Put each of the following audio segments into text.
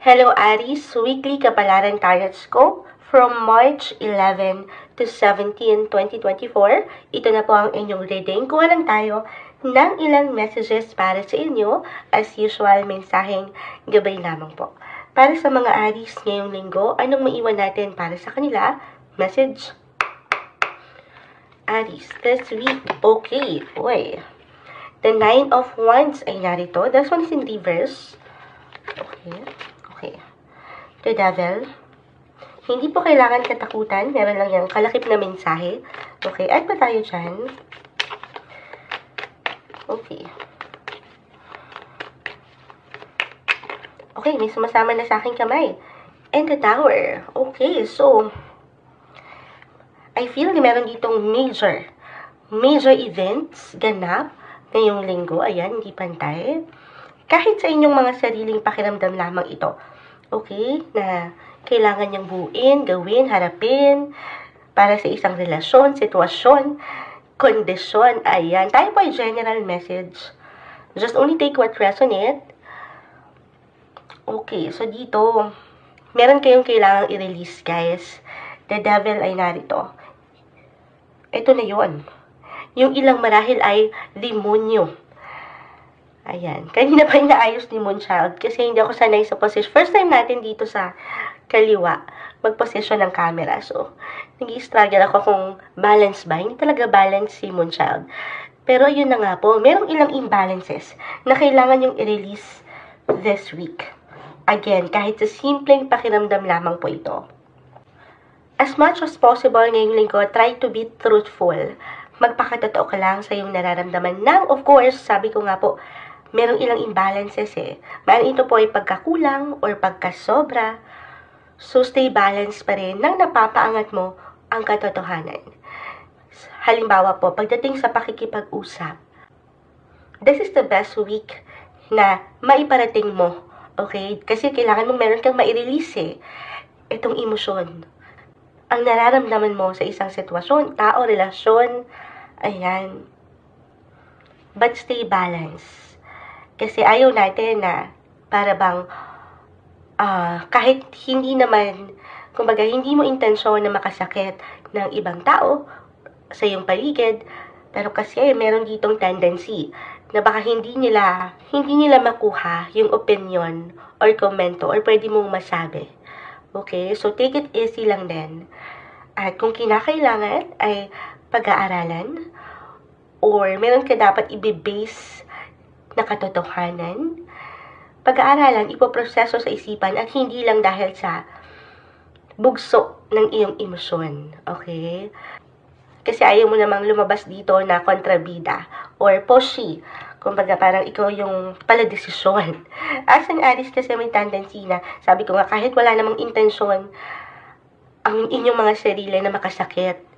Hello Aries, weekly Kapalaran Horoscope from March 11 to 17, 2024. Ito na po ang inyong reading. Kuha lang tayo ng ilang messages para sa inyo. As usual, mensaheng gabay lamang po. Para sa mga Aries ngayong linggo, anong maiwan natin para sa kanila? Message. Aries, this week. Okay, boy. The Nine of Wands ay narito. This one is in reverse. Okay. The Devil. Hindi po kailangan katakutan. Meron lang yung kalakip na mensahe. Okay, add pa tayo dyan. Okay. Okay, may sumasama na sa aking kamay. And the Tower. Okay, so I feel na meron ditong major events ganap ngayong linggo. Ayan, hindi pantay. Kahit sa inyong mga sariling pakiramdam lamang ito. Okay? Na kailangan niyang buuin, gawin, harapin para sa isang relasyon, sitwasyon, kondisyon. Ayan. Tayo po ay general message. Just only take what resonate. Okay. So, dito, meron kayong kailangang i-release, guys. The Devil ay narito. Ito na yon. Yung ilang marahil ay demonyo. Ayan. Kanina pa inaayos ni Moonchild kasi hindi ako sanay sa position. First time natin dito sa kaliwa mag-position ng camera. So, nag-i-struggle ako kung balance ba. Hindi talaga balance si Moonchild. Pero yun na nga po, merong ilang imbalances na kailangan yung i-release this week. Again, kahit sa simpleng pakiramdam lamang po ito. As much as possible ngayong linggo, try to be truthful. Magpakatotoo ka lang sa iyong nararamdaman. Nang, of course, sabi ko nga po, merong ilang imbalances eh. Mayroon ito po ay pagkakulang or pagkasobra. So, stay balanced pa rin nang napapaangat mo ang katotohanan. Halimbawa po, pagdating sa pakikipag-usap, this is the best week na maiparating mo. Okay? Kasi kailangan mo meron kang mai-release eh. Itong emosyon. Ang nararamdaman mo sa isang sitwasyon, tao, relasyon, ayan. But stay balanced. Kasi ayaw natin na para bang kahit hindi naman, kumbaga hindi mo intensyon na makasakit ng ibang tao sa iyong paligid, pero kasi meron ditong tendency na baka hindi nila makuha yung opinion or komento or pwede mong masabi. Okay? So take it easy lang din. At kung kinakailangan ay pag-aaralan or meron ka dapat i-base na katotohanan, pag-aaralan, ipoproseso sa isipan at hindi lang dahil sa bugso ng iyong emosyon. Okay? Kasi ayaw mo namang lumabas dito na kontrabida or pushy. Kumbaga parang ikaw yung paladesisyon. As an Aries kasi may tendency na, sabi ko nga, kahit wala namang intensyon ang inyong mga sarili na makasakit,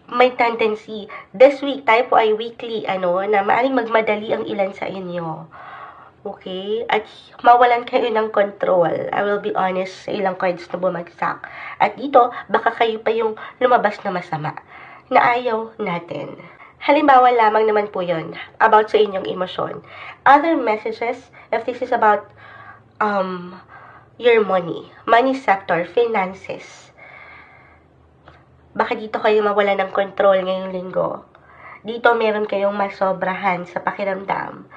may tendency. This week, tayo po ay weekly, na maaring magmadali ang ilan sa inyo. Okay? At mawalan kayo ng control. I will be honest sa ilang cards na bumagsak. At dito, baka kayo pa yung lumabas na masama na ayaw natin. Halimbawa lamang naman po yun about sa inyong emosyon. Other messages, if this is about your money sector, finances, baka dito kayo mawala ng control ngayong linggo. Dito meron kayong masobrahan sa pakiramdam.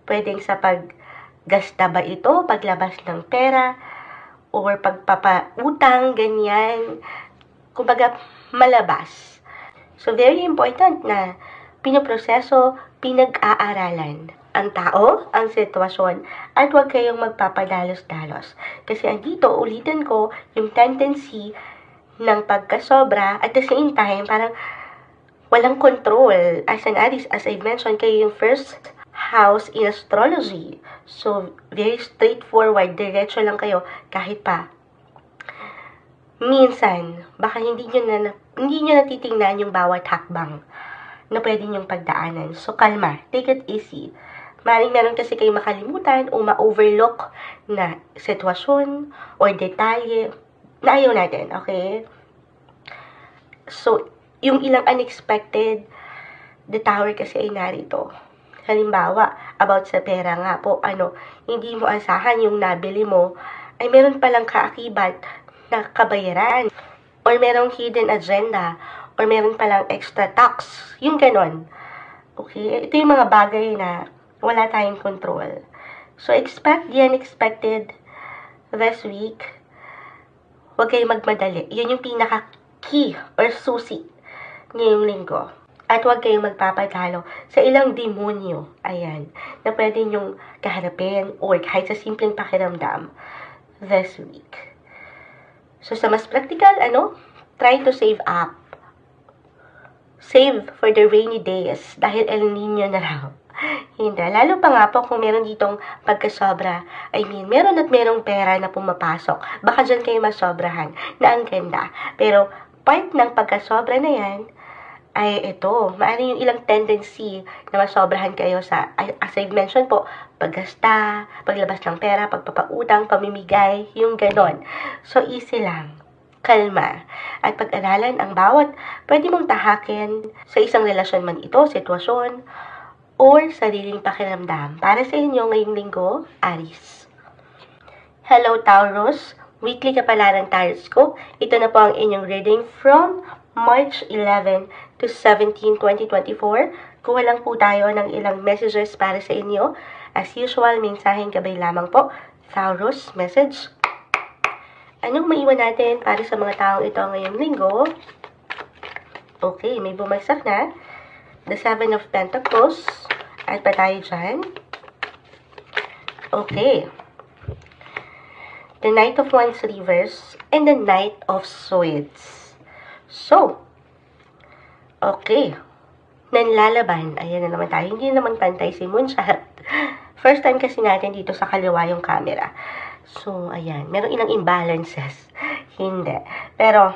Pwedeng sa paggasta ba ito, paglabas ng pera, or pagpapautang, ganyan. Kumbaga, malabas. So, very important na pinoproseso, pinag-aaralan ang tao, ang sitwasyon, at huwag kayong magpapadalos-dalos. Kasi andito, ulitin ko, yung tendency ng pagkasobra, at the same time, parang walang control. As an Aries, as I mentioned, kayo yung first house in astrology. So, very straightforward, diretso lang kayo, kahit pa. Minsan, baka hindi nyo natitingnan yung bawat hakbang na pwede nyong pagdaanan. So, kalma. Take it easy. Maring meron kasi kayo makalimutan o ma-overlook na sitwasyon or detalye na ayaw natin, okay? So, yung ilang unexpected, the Tower kasi ay narito. Halimbawa, about sa pera nga po, hindi mo asahan yung nabili mo ay meron palang kaakibat na kabayaran, or merong hidden agenda, or meron palang extra tax, yung ganon. Okay? Ito yung mga bagay na wala tayong control. So, expect the unexpected this week. Huwag kayong magmadali. Yun yung pinaka-key or susi ngayong linggo. At huwag kayong magpapatalo sa ilang demonyo, ayan, na pwede nyong kaharapin or kahit sa simpleng pakiramdam this week. So, sa mas practical, try to save up. Save for the rainy days dahil El Nino na raw. Hindi. Lalo pa nga po kung meron ditong pagkasobra. Meron at merong pera na pumapasok. Baka dyan kayo masobrahan na ang ganda. Pero part ng pagkasobra na yan ay ito. Maaaring yung ilang tendency na masobrahan kayo sa, as I've mentioned po, paggasta, paglabas ng pera, pagpapautang, pamimigay, yung ganon. So, easy lang. Kalma, at pag-aralan ang bawat pwede mong tahakin sa isang relasyon man ito, sitwasyon, or sariling pakiramdam. Para sa inyo ngayong linggo, Aries. Hello, Taurus! Weekly Kapalaran Tarot. Ito na po ang inyong reading from March 11 to 17, 2024. Kuha lang po tayo ng ilang messages para sa inyo. As usual, mensaheng gabay lamang po. Taurus, message. Anong maiwan natin para sa mga taong ito ngayong linggo? Okay, may bumagsak na. The Seven of Pentacles. At pa tayo dyan? Okay. The Knight of Wands reverse and the Knight of Swords. So, okay. Nanlalaban. Ayan na naman tayo. Hindi naman pantay si Moonshot. First time kasi natin dito sa kaliwa yung camera. So, ayan. Meron ilang imbalances. Hindi. Pero,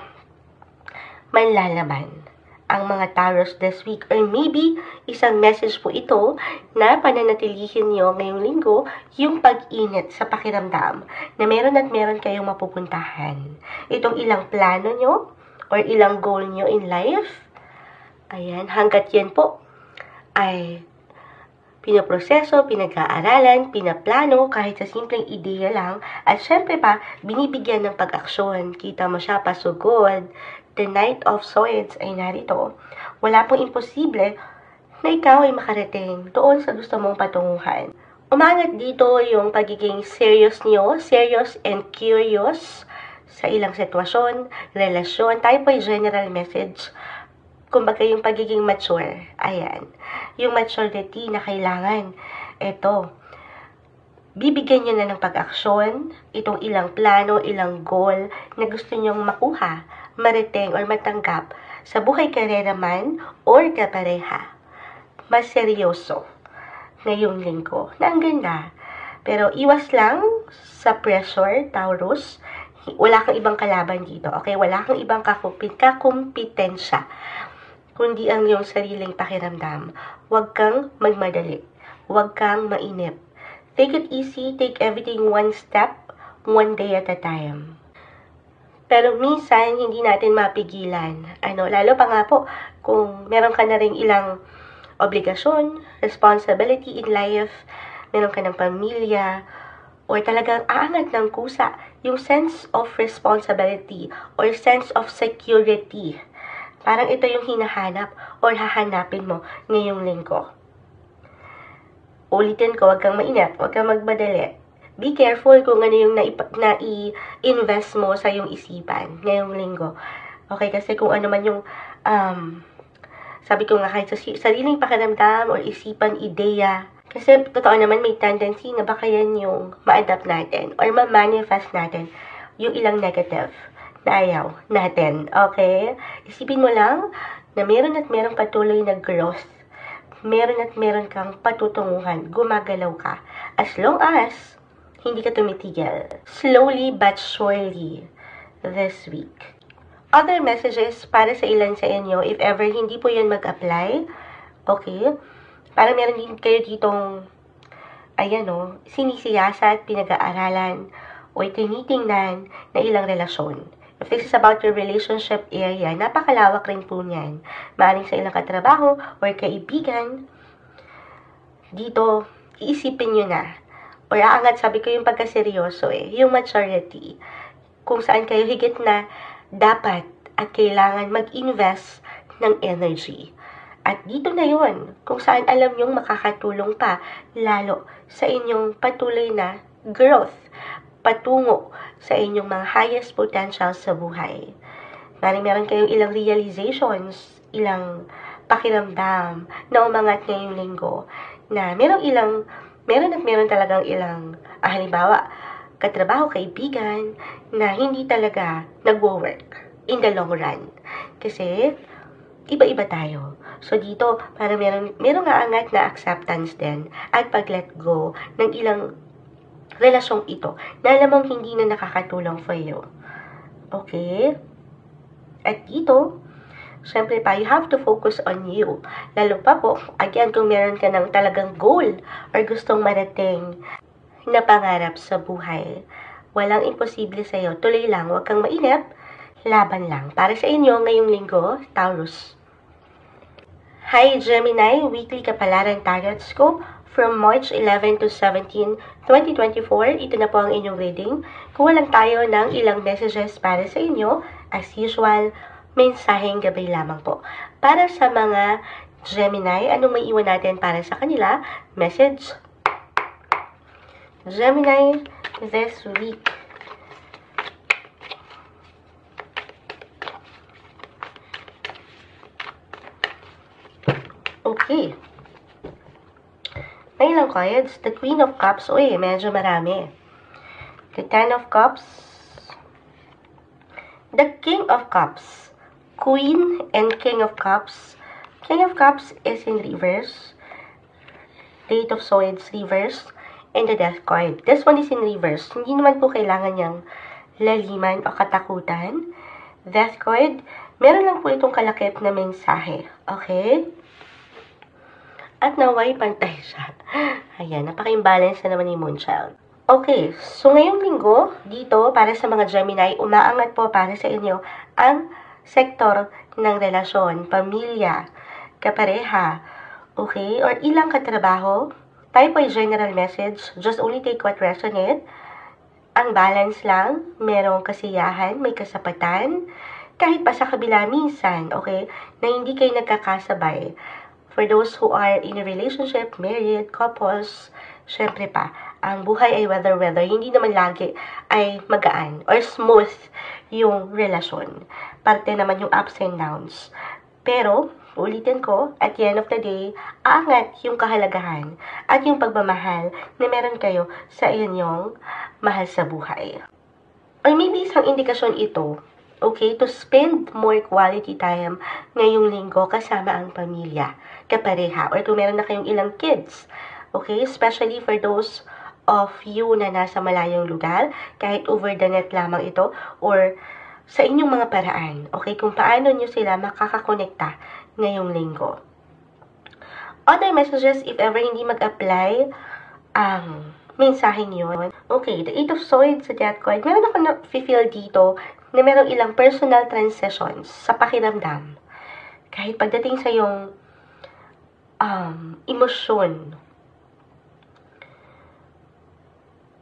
manlalaban ang mga Taurus this week. Or maybe, isang message po ito na pananatilihin nyo ngayong linggo yung pag-init sa pakiramdam na meron at meron kayong mapupuntahan. Itong ilang plano nyo or ilang goal nyo in life. Ayan. Hanggat yan po ay pinaproseso, pinag-aaralan, pinaplano, kahit sa simpleng ideya lang, at syempre pa, binibigyan ng pag-aksyon. Kita mo siya, pasugod. The Knight of Swords ay narito. Wala pong imposible na ikaw ay makarating doon sa gusto mong patunguhan. Umangat dito yung pagiging serious nyo, serious and curious sa ilang sitwasyon, relasyon. Tayo po ay general message. Kumbaga yung pagiging mature. Ayan. Yung maturity na kailangan. Ito. Bibigyan nyo na ng pag-aksyon, itong ilang plano, ilang goal na gusto nyong makuha, marating or matanggap sa buhay karera man or kapareha. Mas seryoso ngayong linggo na ang ganda. Pero iwas lang sa pressure, Taurus. Wala kang ibang kalaban dito. Okay? Wala kang ibang kakumpetensya kundi ang iyong sariling pakiramdam. Huwag kang magmadali. Huwag kang mainip. Take it easy. Take everything one step, one day at a time. Pero minsan, hindi natin mapigilan. Lalo pa nga po, kung meron ka na rin ilang obligasyon, responsibility in life, meron ka ng pamilya, or talagang aangat ng kusa, yung sense of responsibility or sense of security. Parang ito yung hinahanap or hahanapin mo ngayong linggo. Ulitin ko, huwag kang mainip, huwag kang magmadali. Be careful kung ano yung nai-invest mo sa iyong isipan ngayong linggo. Okay, kasi kung ano man yung, sabi ko nga kahit sa sariling pakiramdam or isipan, ideya, kasi totoo naman may tendency na baka yan yung ma-adapt natin or ma-manifest natin yung ilang negative na ayaw natin, okay? Isipin mo lang na meron at meron patuloy na growth. Meron at meron kang patutunguhan. Gumagalaw ka. As long as hindi ka tumitigil. Slowly but surely this week. Other messages para sa ilan sa inyo, if ever hindi po yan mag-apply, okay? Para meron din kayo ditong, sinisiyasat, pinag-aaralan, o tinitingnan na ilang relasyon. If this is about your relationship area, napakalawak rin po niyan. Maaaring sa ilang katrabaho or kaibigan, dito, iisipin nyo na, or aangat, sabi ko yung pagkaseryoso yung maturity, kung saan kayo higit na dapat at kailangan mag-invest ng energy. At dito na yun, kung saan alam nyong makakatulong pa lalo sa inyong patuloy na growth, patungo sa inyong mga highest potential sa buhay. Meron kayong ilang realizations, ilang pakiramdam na umangat ngayong linggo, na meron talagang ilang, halimbawa, katrabaho, kaibigan, na hindi talaga nagwo-work in the long run. Kasi, iba-iba tayo. So, dito, para merong aangat na acceptance din at pag-let go ng ilang relasyong ito na alam mong hindi na nakakatulong for you. Okay? At dito, syempre pa, you have to focus on you. Lalo pa po, again, kung meron ka ng talagang goal or gustong marating na pangarap sa buhay, walang imposible sa'yo. Tuloy lang, huwag kang mainip, laban lang. Para sa inyo, ngayong linggo, Taurus. Hi Gemini, weekly kapalaran tarot scope from March 11 to 17, 2024. Ito na po ang inyong reading. Kuha lang tayo ng ilang messages para sa inyo. As usual, mensaheng gabay lamang po. Para sa mga Gemini, anong may iwan natin para sa kanila? Message. Gemini, this week. Okay. May ilang cards. The Queen of Cups. Uy, medyo marami. The Ten of Cups. The King of Cups. Queen and King of Cups. King of Cups is in reverse. The Eight of Swords reverse. And the Death card. This one is in reverse. Hindi naman po kailangan niyang laliman o katakutan. Death card. Meron lang po itong kalakip na mensahe. Okay? At naway pantay siya. Ayan, napaka-imbalance na naman ni Moonchild. Okay, so ngayong linggo, dito, para sa mga Gemini, umaangat po para sa inyo ang sektor ng relasyon, pamilya, kapareha, okay, or ilang katrabaho. Tayo po ay general message, just only take what resonate. Ang balance lang, merong kasiyahan, may kasapatan, kahit pa sa kabila minsan, okay, na hindi kayo nagkakasabay. For those who are in a relationship, married, couples, syempre pa, ang buhay ay weather. Hindi naman lagi ay magaan or smooth yung relasyon. Parte naman yung ups and downs. Pero, ulitin ko, at the end of the day, aangat yung kahalagahan at yung pagmamahal na meron kayo sa inyong mahal sa buhay. Or maybe isang indikasyon ito, okay, to spend more quality time ngayong linggo kasama ang pamilya, kapareha, or kung meron na kayong ilang kids, okay, especially for those of you na nasa malayong lugar, kahit over the net lamang ito, or sa inyong mga paraan, okay, kung paano nyo sila makakakonekta ngayong linggo. Other messages, if ever hindi mag-apply ang mensaheng yun, okay, the Eight of Swords sa Death card, meron ako na-feel dito na merong ilang personal transitions sa pakiramdam. Kahit pagdating sa yung emosyon.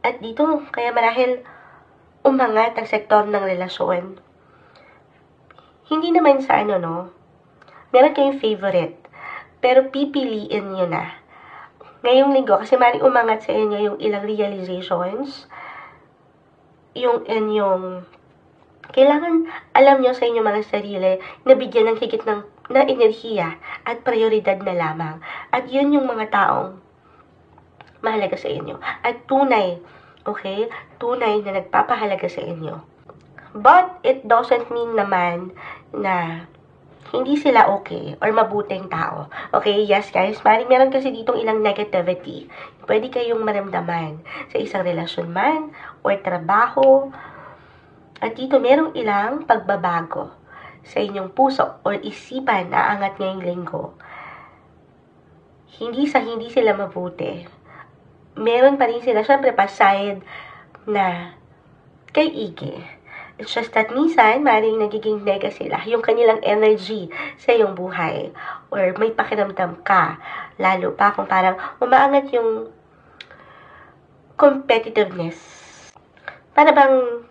At dito, kaya marahil umangat ang sektor ng relasyon. Hindi naman sa meron kayong favorite, pero pipiliin nyo na. Ngayong linggo, kasi maring umangat sa inyo yung ilang realizations, yung inyong kailangan alam nyo sa inyong mga sarili na bigyan ng higit na enerhiya at prioridad na lamang. At yun yung mga taong mahalaga sa inyo. At tunay, okay? Tunay na nagpapahalaga sa inyo. But it doesn't mean naman na hindi sila okay or mabuting tao. Okay, yes guys, meron kasi ditong ilang negativity. Pwede kayong maramdaman sa isang relasyon man or trabaho. At dito merong ilang pagbabago sa inyong puso or isipan na aangat ngayong linggo. Hindi sila mabuti. Meron pa rin sila, syempre pa side na kay Ige. It's just that minsan, maring nagiging nega sila. Yung kanilang energy sa iyong buhay. Or may pakiramdam ka. Lalo pa kung parang umaangat yung competitiveness. Para bang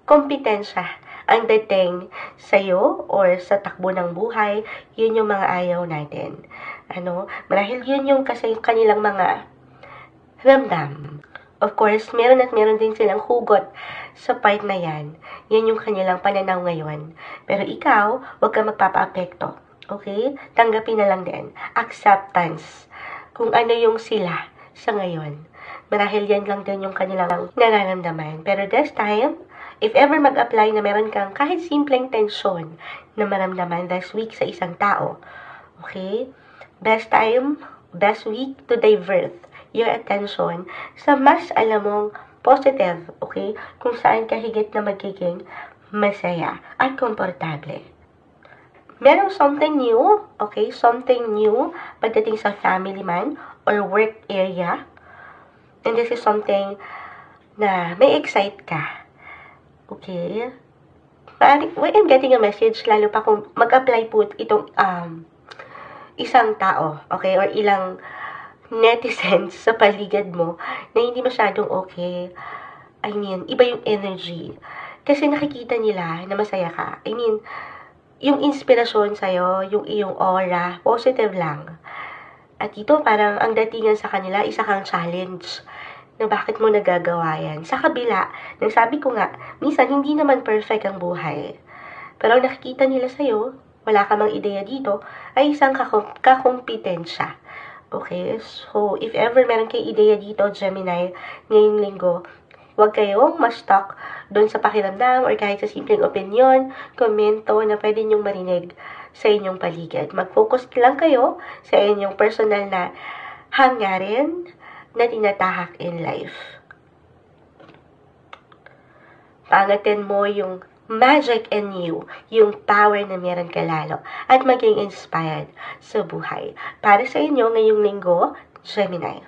kompetensya ang dating sa'yo or sa takbo ng buhay, yun yung mga ayaw natin. Marahil yun yung kasi kanilang mga ramdam. Of course, meron din silang hugot sa part na yan. Yan yung kanilang pananaw ngayon. Pero ikaw, huwag ka magpapa-apekto. Okay? Tanggapin na lang din. Acceptance. Kung ano yung sila sa ngayon. Marahil yan lang din yung kanilang nararamdaman. Pero this time, if ever mag-apply na meron kang kahit simpleng tensyon na maramdaman this week sa isang tao, okay? Best time, best week to divert your attention sa mas alam mong positive, okay? Kung saan ka higit na magiging masaya at komportable. Merong something new, okay? Something new pagdating sa family man or work area. And this is something na may excite ka. Okay? When I'm getting a message, lalo pa kung mag-apply po itong isang tao, okay? Or ilang netizens sa paligid mo na hindi masyadong okay. I mean, iba yung energy. Kasi nakikita nila na masaya ka. I mean, yung inspirasyon sa'yo, yung iyong aura, positive lang. At ito, parang ang datingan sa kanila, isa kang challenge na bakit mo nagagawa yan. Sa kabila, nang sabi ko nga, minsan hindi naman perfect ang buhay. Pero ang nakikita nila sa'yo, wala ka mang ideya dito, ay isang kakompetensya. Okay? So, if ever meron kayo ideya dito, Gemini, ngayong linggo, huwag kayong ma-stuck doon sa pakiramdam or kahit sa simpleng opinion, komento na pwede nyong marinig sa inyong paligid. Mag-focus lang kayo sa inyong personal na hangarin na tinatahak in life. Pangatin mo yung magic in you, yung power na meron ka lalo, at maging inspired sa buhay. Para sa inyo ngayong linggo, Gemini.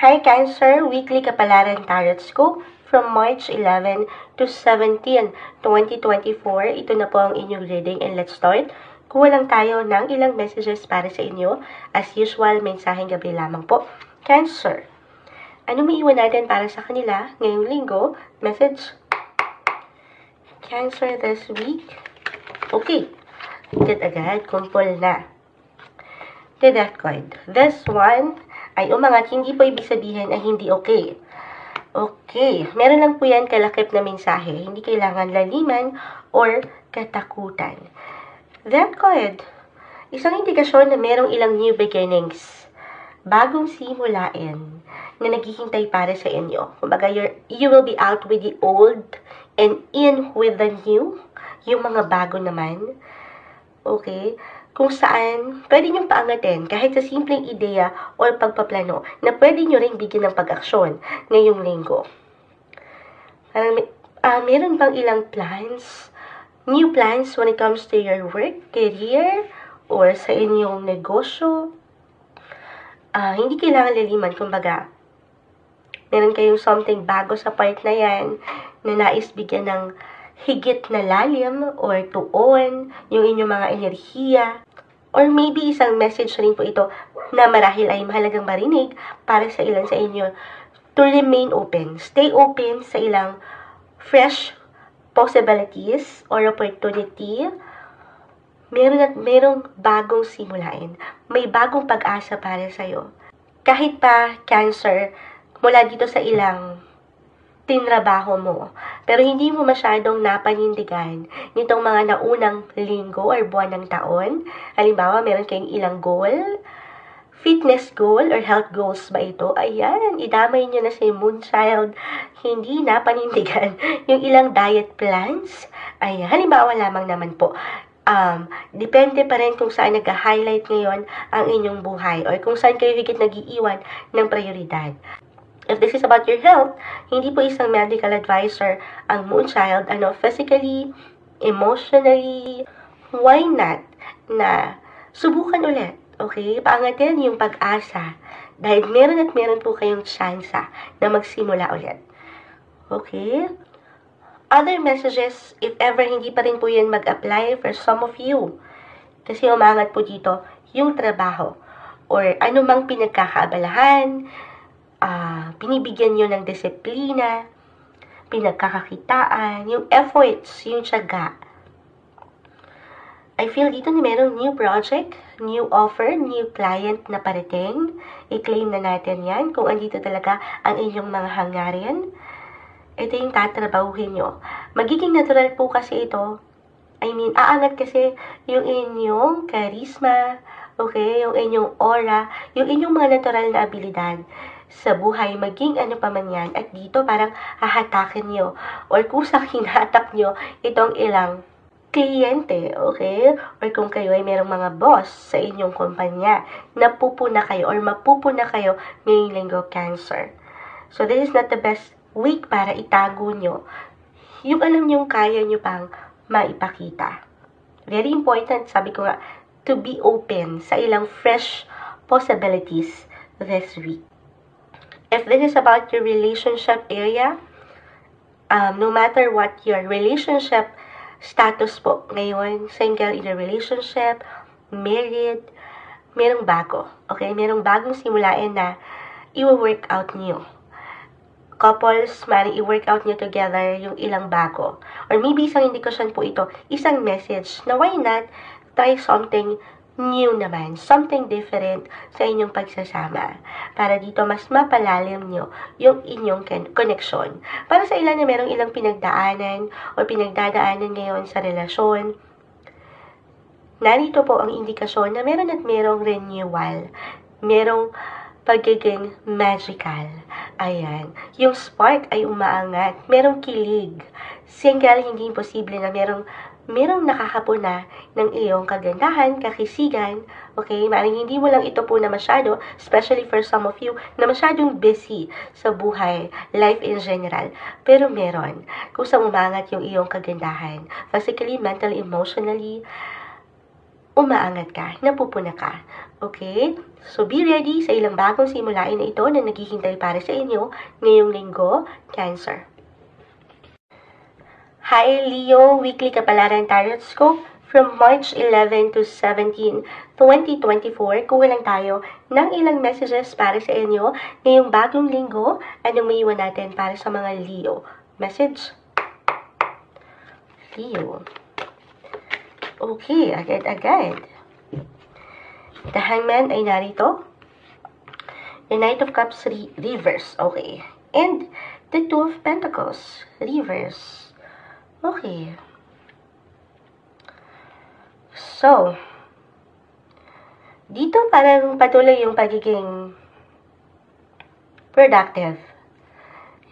Hi Cancer, weekly kapalaran tarot scope from March 11 to 17, 2024. Ito na po ang inyong reading and let's start. Kuha lang tayo ng ilang messages para sa inyo. As usual, mensaheng gabi lamang po. Cancer, ano may iwan natin para sa kanila ngayong linggo? Message. Cancer this week. Okay. Agad, kumpol na. The Death card. This one ay umangat, hindi po ibig sabihin ay hindi okay. Okay. Meron lang po yan kalakip na mensahe. Hindi kailangan laliman or katakutan. That card, isang indikasyon na merong ilang new beginnings. Bagong simulain na naghihintay para sa inyo. Kumbaga, you will be out with the old and in with the new. Yung mga bago naman. Okay? Kung saan, pwede niyong paangatin kahit sa simpleng ideya o pagpaplano na pwede niyo rin bigyan ng pag-aksyon ngayong linggo. Parang, meron bang ilang plans? New plans when it comes to your work, career, or sa inyong negosyo? Hindi kailangan laliman, kumbaga, meron kayong something bago sa part na yan, na nais bigyan ng higit na lalim or tuon yung inyong mga enerhiya. Or maybe isang message rin po ito na marahil ay mahalagang marinig para sa ilan sa inyo to remain open. Stay open sa ilang fresh possibilities or opportunity. Merong bagong simulain. May bagong pag-asa para sa'yo. Kahit pa Cancer, mula dito sa ilang tinrabaho mo, pero hindi mo masyadong napanindigan nitong mga naunang linggo or buwan ng taon. Halimbawa, meron kayong ilang goal, fitness goal or health goals ba ito? Ayan, idamay nyo na si Moonchild. Hindi napanindigan yung ilang diet plans. Ayan, halimbawa lamang naman po. Depende pa rin kung saan nag-highlight ngayon ang inyong buhay or kung saan kayo higit nag-iiwan ng prioridad. If this is about your health, hindi po isang medical advisor ang Moonchild, physically, emotionally, why not na subukan ulit, okay? Paangatin yung pag-asa dahil meron po kayong tsansa na magsimula ulit. Okay? Other messages, if ever hindi pa rin po yan mag-apply for some of you, kasi umangat po dito yung trabaho or anumang pinagkakaabalahan, binibigyan nyo ng disiplina, pinagkakakitaan, yung efforts, yung tiyaga. I feel dito na merong new project, new offer, new client na parating. I-claim na natin yan kung andito talaga ang inyong mga hangarin. Ito yung tatrabahuhin nyo. Magiging natural po kasi ito. Aangat kasi yung inyong charisma, okay, yung inyong aura, yung inyong mga natural na abilidad sa buhay, maging ano pa man yan. At dito parang hahatakin nyo or kusang hinatak nyo itong ilang kliyente, okay? Or kung kayo ay merong mga boss sa inyong kumpanya, napupuna kayo or mapupuna kayo ngayong linggo, Cancer. So, this is not the best week para itago nyo yung alam nyo kaya nyo pang maipakita. Very important, sabi ko nga, to be open sa ilang fresh possibilities this week. If this is about your relationship area, no matter what your relationship status po ngayon, single in a relationship, married, merong bago. Okay? Merong bagong simulain na i-work out nyo. Couples, maaaring i-work out nyo together yung ilang bago. Or maybe isang indikasyon po ito, isang message na why not try something new naman, something different sa inyong pagsasama. Para dito mas mapalalim nyo yung inyong connection. Para sa ilan na merong ilang pinagdaanan o pinagdadaanan ngayon sa relasyon, narito po ang indikasyon na meron at merong renewal. Merong pagiging magical. Ayan. Yung spark ay umaangat. Merong kilig. Single, hindi imposible na merong nakakapuna ng iyong kagandahan, kakisigan, okay? Maaaring hindi mo lang ito po na masyado, especially for some of you, na masyadong busy sa buhay, life in general. Pero meron. Kung saan umangat yung iyong kagandahan. Physically, mentally, emotionally, umaangat ka, napupuna ka. Okay? So, be ready sa ilang bagong simulain na ito na naghihintay para sa inyo ngayong linggo, Cancer. Hi Leo, weekly kapalaran tarot scope from March 11 to 17, 2024. Kuha lang tayo ng ilang messages para sa inyo ngayong bagong linggo. Anong may iwan natin para sa mga Leo? Message? Leo. Okay, agad-agad. The Hangman ay narito. The Knight of Cups reverse. Okay. And the Two of Pentacles reverse. Okay. So, dito parang patuloy yung pagiging productive.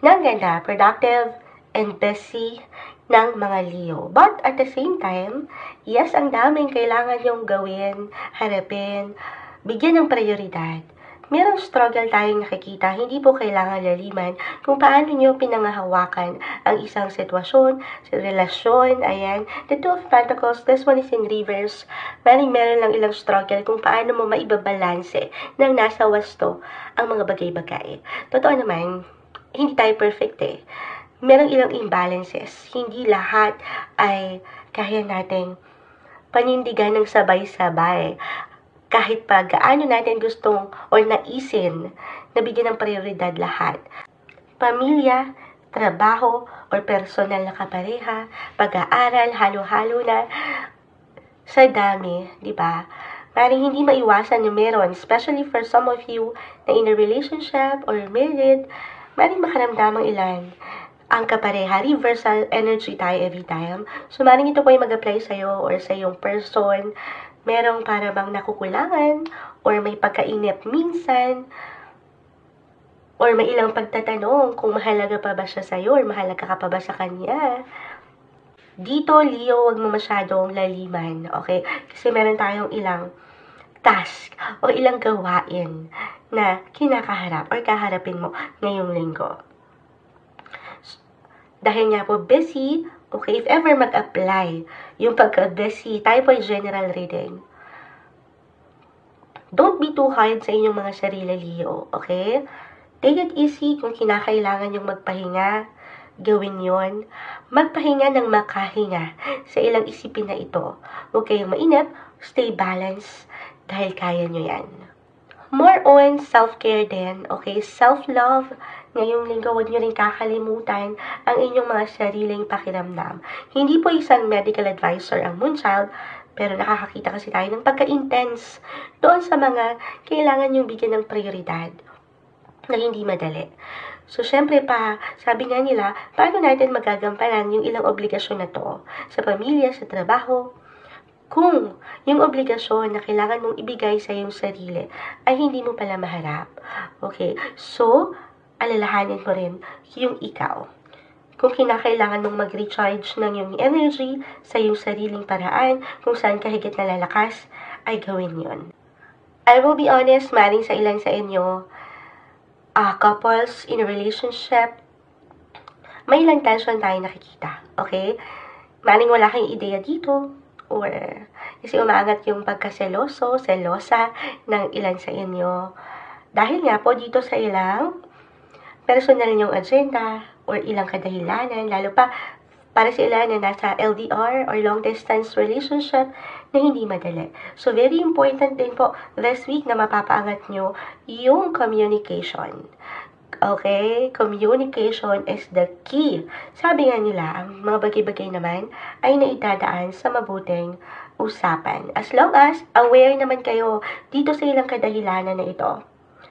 Nang ganda, productive and busy ng mga Leo. But at the same time, yes, ang daming kailangan yung gawin, harapin, bigyan ng prioridad. Merong struggle tayong nakikita, hindi po kailangan laliman kung paano nyo pinangahawakan ang isang sitwasyon, relasyon, ayan. The Two of Pentacles, this one is in reverse. Meron lang ilang struggle kung paano mo maibabalanse ng nasa wasto ang mga bagay-bagay. Totoo naman, hindi tayo perfect eh. Merong ilang imbalances. Hindi lahat ay kaya nating panindigan ng sabay-sabay. Kahit pa gaano natin gustong or naisin na bigyan ng prioridad lahat. Pamilya, trabaho, or personal na kapareha, pag-aaral, halo-halo na sa dami, di ba? Maring hindi maiwasan na meron, especially for some of you na in a relationship or married, maring makaramdamang ilan ang kapareha, reversal energy tayo every time. So, maring ito po ay mag-apply sa'yo or sa iyong person. Merong para bang nakukulangan or may pagkainip minsan or may ilang pagtatanong kung mahalaga pa ba siya sa'yo or mahalaga ka pa ba sa kanya. Dito, Leo, wag mo masyadong laliman, okay? Kasi meron tayong ilang task o ilang gawain na kinakaharap or kaharapin mo ngayong linggo. Dahil nga po busy, okay, if ever mag-apply yung pagka-busy, tayo po ay general reading. Don't be too hard sa inyong mga sarili, Leo, okay? Take it easy kung kinakailangan yung magpahinga, gawin yon. Magpahinga ng makahinga sa ilang isipin na ito. Huwag kayong mainip, stay balanced, dahil kaya nyo yan. more on self-care din, okay? Self-love. Ngayong linggo, huwag nyo rin kakalimutan ang inyong mga sariling pakiramdam. Hindi po isang medical advisor ang Moonchild, pero nakakakita kasi tayo ng pagka-intense doon sa mga kailangan yung bigyan ng prioridad na hindi madali. So, syempre pa, sabi nga nila, paano natin magagampanan yung ilang obligasyon na to sa pamilya, sa trabaho, kung yung obligasyon na kailangan mong ibigay sa iyong sarili ay hindi mo pala maharap. Okay? So, alalahanin mo rin yung ikaw. Kung kinakailangan mong mag-recharge ng iyong energy sa iyong sariling paraan, kung saan ka higit nalalakas, ay gawin yon. I will be honest, maring sa ilan sa inyo, couples in a relationship, may ilang tension tayo nakikita. Okay? Maring wala kayong ideya dito, or kasi umaangat yung pagkaseloso, selosa ng ilan sa inyo. Dahil nga po dito sa ilang personal yung agenda or ilang kadahilanan, lalo pa para sa ilan na nasa LDR or long distance relationship na hindi madali. So, very important din po this week na mapapaangat nyo yung communication. Okay? Communication is the key. Sabi nga nila, ang mga bagay-bagay naman ay naitadaan sa mabuting usapan. As long as aware naman kayo dito sa ilang kadahilanan na ito,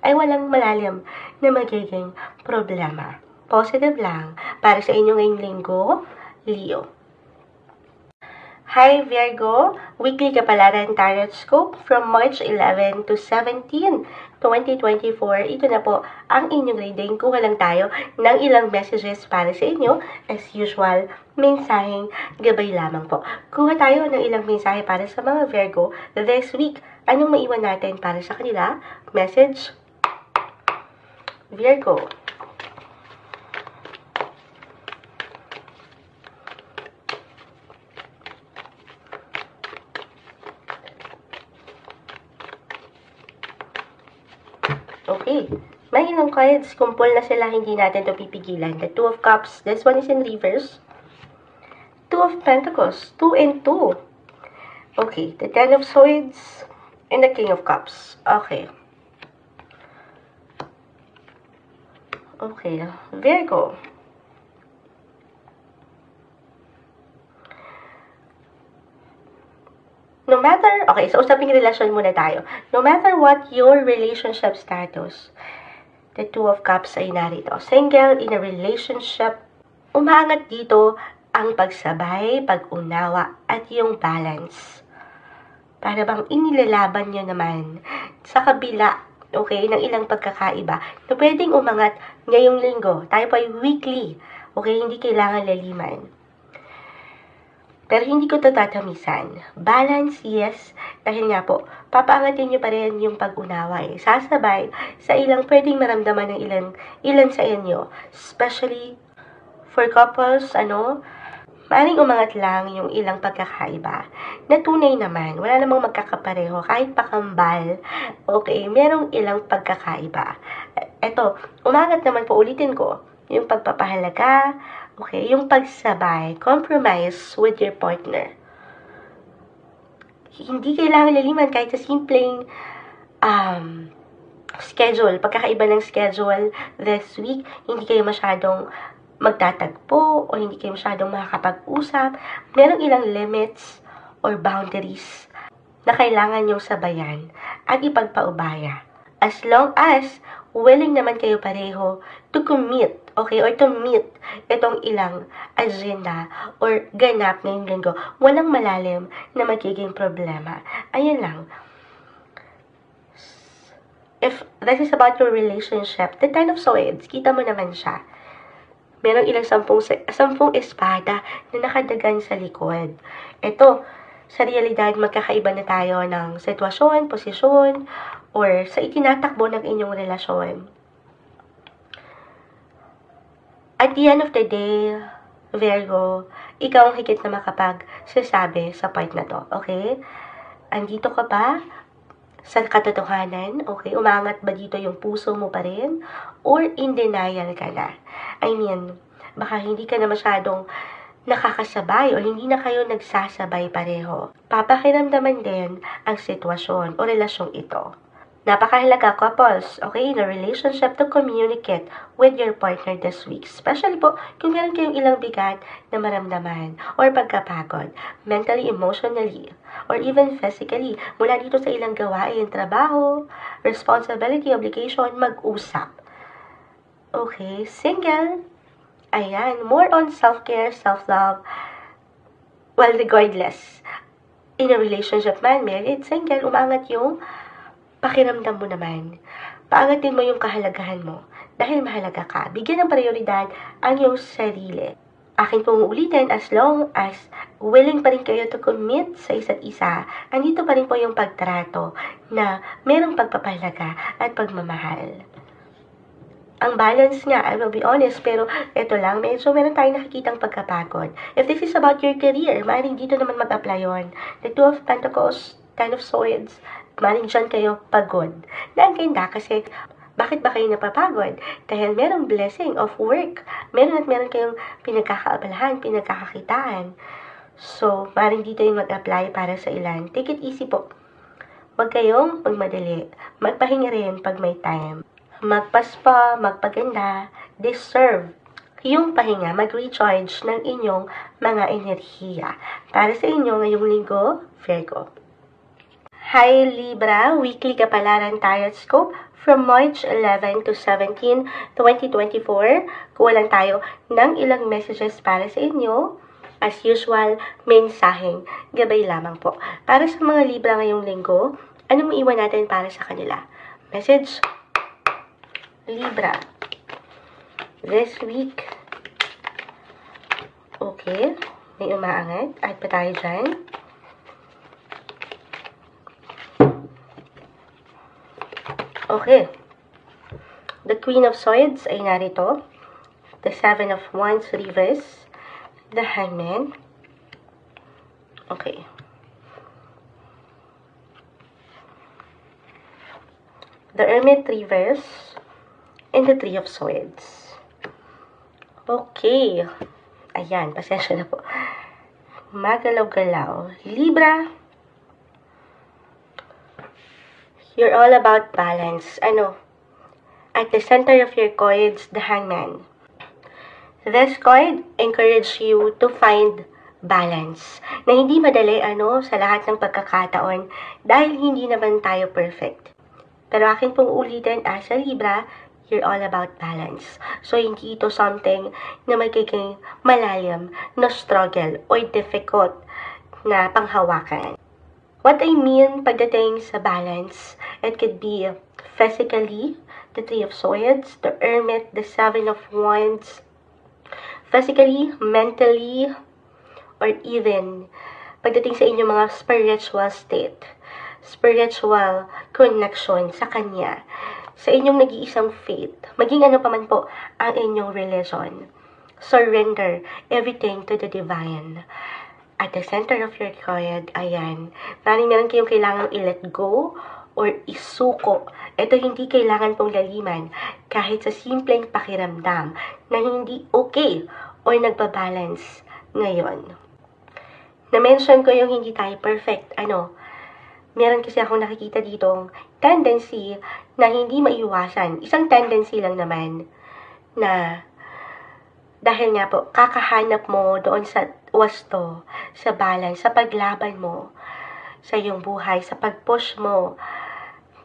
ay walang malalim na magiging problema. Positive lang para sa inyo ngayong linggo, Leo. Hi Virgo, weekly kapalaran tarot scope from March 11 to 17, 2024. Ito na po ang inyong reading. Kuha lang tayo ng ilang messages para sa inyo. As usual, mensaheng gabay lamang po. Kuha tayo ng ilang mensahe para sa mga Virgo this week. Anong maiwan natin para sa kanila? Message, Virgo. Okay. May ilang cards. Kumpol na sila. Hindi natin ito pipigilan. The Two of Cups. This one is in reverse. Two of Pentacles. 2 and 2. Okay. The Ten of Swords. And the King of Cups. Okay. Okay. Virgo. No matter, okay, so usaping relasyon muna tayo. No matter what your relationship status, the Two of Cups ay narito. Single, in a relationship, umaangat dito ang pagsabay, pag-unawa, at yung balance. Para bang inilalaban nyo naman sa kabila, okay, ng ilang pagkakaiba na pwedeng umangat ngayong linggo. Tayo pa ay weekly, okay, hindi kailangan laliman. Pero hindi ko ito tatamisan. Balance, yes. Dahil nga po, papaangatin nyo pa rin yung pag-unawa eh. Sasabay sa ilang pwedeng maramdaman ng ilan sa inyo. Especially for couples, maaaring umangat lang yung ilang pagkakaiba. Na tunay naman, wala namang magkakapareho. Kahit pakambal, okay, merong ilang pagkakaiba. Eto, umangat naman po, ulitin ko, yung pagpapahalaga, okay, yung pagsabay, compromise with your partner. Hindi kailangan laliman kahit sa simpleng schedule, pagkakaiba ng schedule this week, hindi kayo masyadong magtatagpo o hindi kayo masyadong makakapag-usap. Merong ilang limits or boundaries na kailangan nyong sabayan at ipagpaubaya. As long as willing naman kayo pareho to commit, okay, or to meet itong ilang agenda or ganap ngayong linggo, walang malalim na magiging problema. Ayan lang. If this is about your relationship, the Ten of Swords, kita mo naman siya. Merong ilang sampung espada na nakadagan sa likod. Ito, sa realidad, magkakaiba na tayo ng sitwasyon, posisyon, or sa itinatakbo ng inyong relasyon. At the end of the day, Virgo, ikaw ang higit na makapagsasabi sa part na to, okay? Andito ka ba sa katotohanan, okay? Umangat ba dito yung puso mo pa rin? Or in denial ka na? I mean, baka hindi ka na masyadong nakakasabay o hindi na kayo nagsasabay pareho. Papakiramdaman din ang sitwasyon o relasyong ito Napakahalaga, couples, okay, in a relationship to communicate with your partner this week. Especially po, kung meron kayong ilang bigat na maramdaman or pagkapagod, mentally, emotionally, or even physically, mula dito sa ilang gawain, trabaho, responsibility, obligation, mag-usap. Okay, single, ayan, more on self-care, self-love, well, regardless. In a relationship man, married, single, umangat yung pakiramdam mo naman. Paangatin mo yung kahalagahan mo. Dahil mahalaga ka. Bigyan ng prioridad ang iyong sarili. Akin pong uulitin, as long as willing pa rin kayo to commit sa isa't isa, andito pa rin po yung pagtrato na merong pagpapahalaga at pagmamahal. Ang balance nga, I will be honest, pero ito lang, medyo meron tayong nakikitang pagkapagod. If this is about your career, maaaring dito naman mag-apply yun. The Two of Pentacles, Ten of Swords, maaaring dyan kayo pagod. Na ang ganda kasi, bakit ba kayo napapagod? Dahil merong blessing of work. Meron kayong pinagkakaabalahan, pinagkakakitaan. So, maaaring dito yung mag-apply para sa ilan. Take it easy po. Huwag kayong magmadali. Magpahinga rin pag may time. Magpaspa, magpaganda, deserve yung pahinga, mag-recharge ng inyong mga enerhiya. Para sa inyo ngayong linggo, Virgo. Hi Libra, weekly kapalaran tarot scope from March 11 to 17, 2024. Kuha lang tayo ng ilang messages para sa inyo. As usual, mensaheng gabay lamang po. Para sa mga Libra ngayong linggo, anong iwan natin para sa kanila? Message Libra this week. Okay, may umaangat. At pa tayo dyan. Okay. The Queen of Swords ay narito. The Seven of Wands reverse. The Hangman. Okay. The Hermit reverse. And the Three of Swords. Okay. Ayan, pasensya na po. Magalaw-galaw. Libra, you're all about balance. At the center of your cards, the Hangman. This card encourages you to find balance. Na hindi madali, sa lahat ng pagkakataon dahil hindi naman tayo perfect. Pero akin pong ulitin, as a Libra, you're all about balance. So, hindi ito something na magiging malalim na struggle or difficult na panghawakan. What I mean pagdating sa balance, it could be physically, the Three of Swords, the Hermit, the Seven of Wands, physically, mentally, or even pagdating sa inyong mga spiritual state, spiritual connection sa Kanya, sa inyong nag-iisang faith, maging ano pa man po ang inyong religion. Surrender everything to the divine. At the center of your card, ayan, meron kayong kailangang i-let go or isuko. Ito hindi kailangan pong laliman kahit sa simpleng pakiramdam na hindi okay or nagbabalance ngayon. Na-mention ko yung hindi tayo perfect. Meron kasi akong nakikita ditong tendency na hindi maiwasan. Isang tendency lang naman na dahil nga po, kakahanap mo doon sa wasto, sa balance, sa paglaban mo, sa iyong buhay, sa pag-push mo.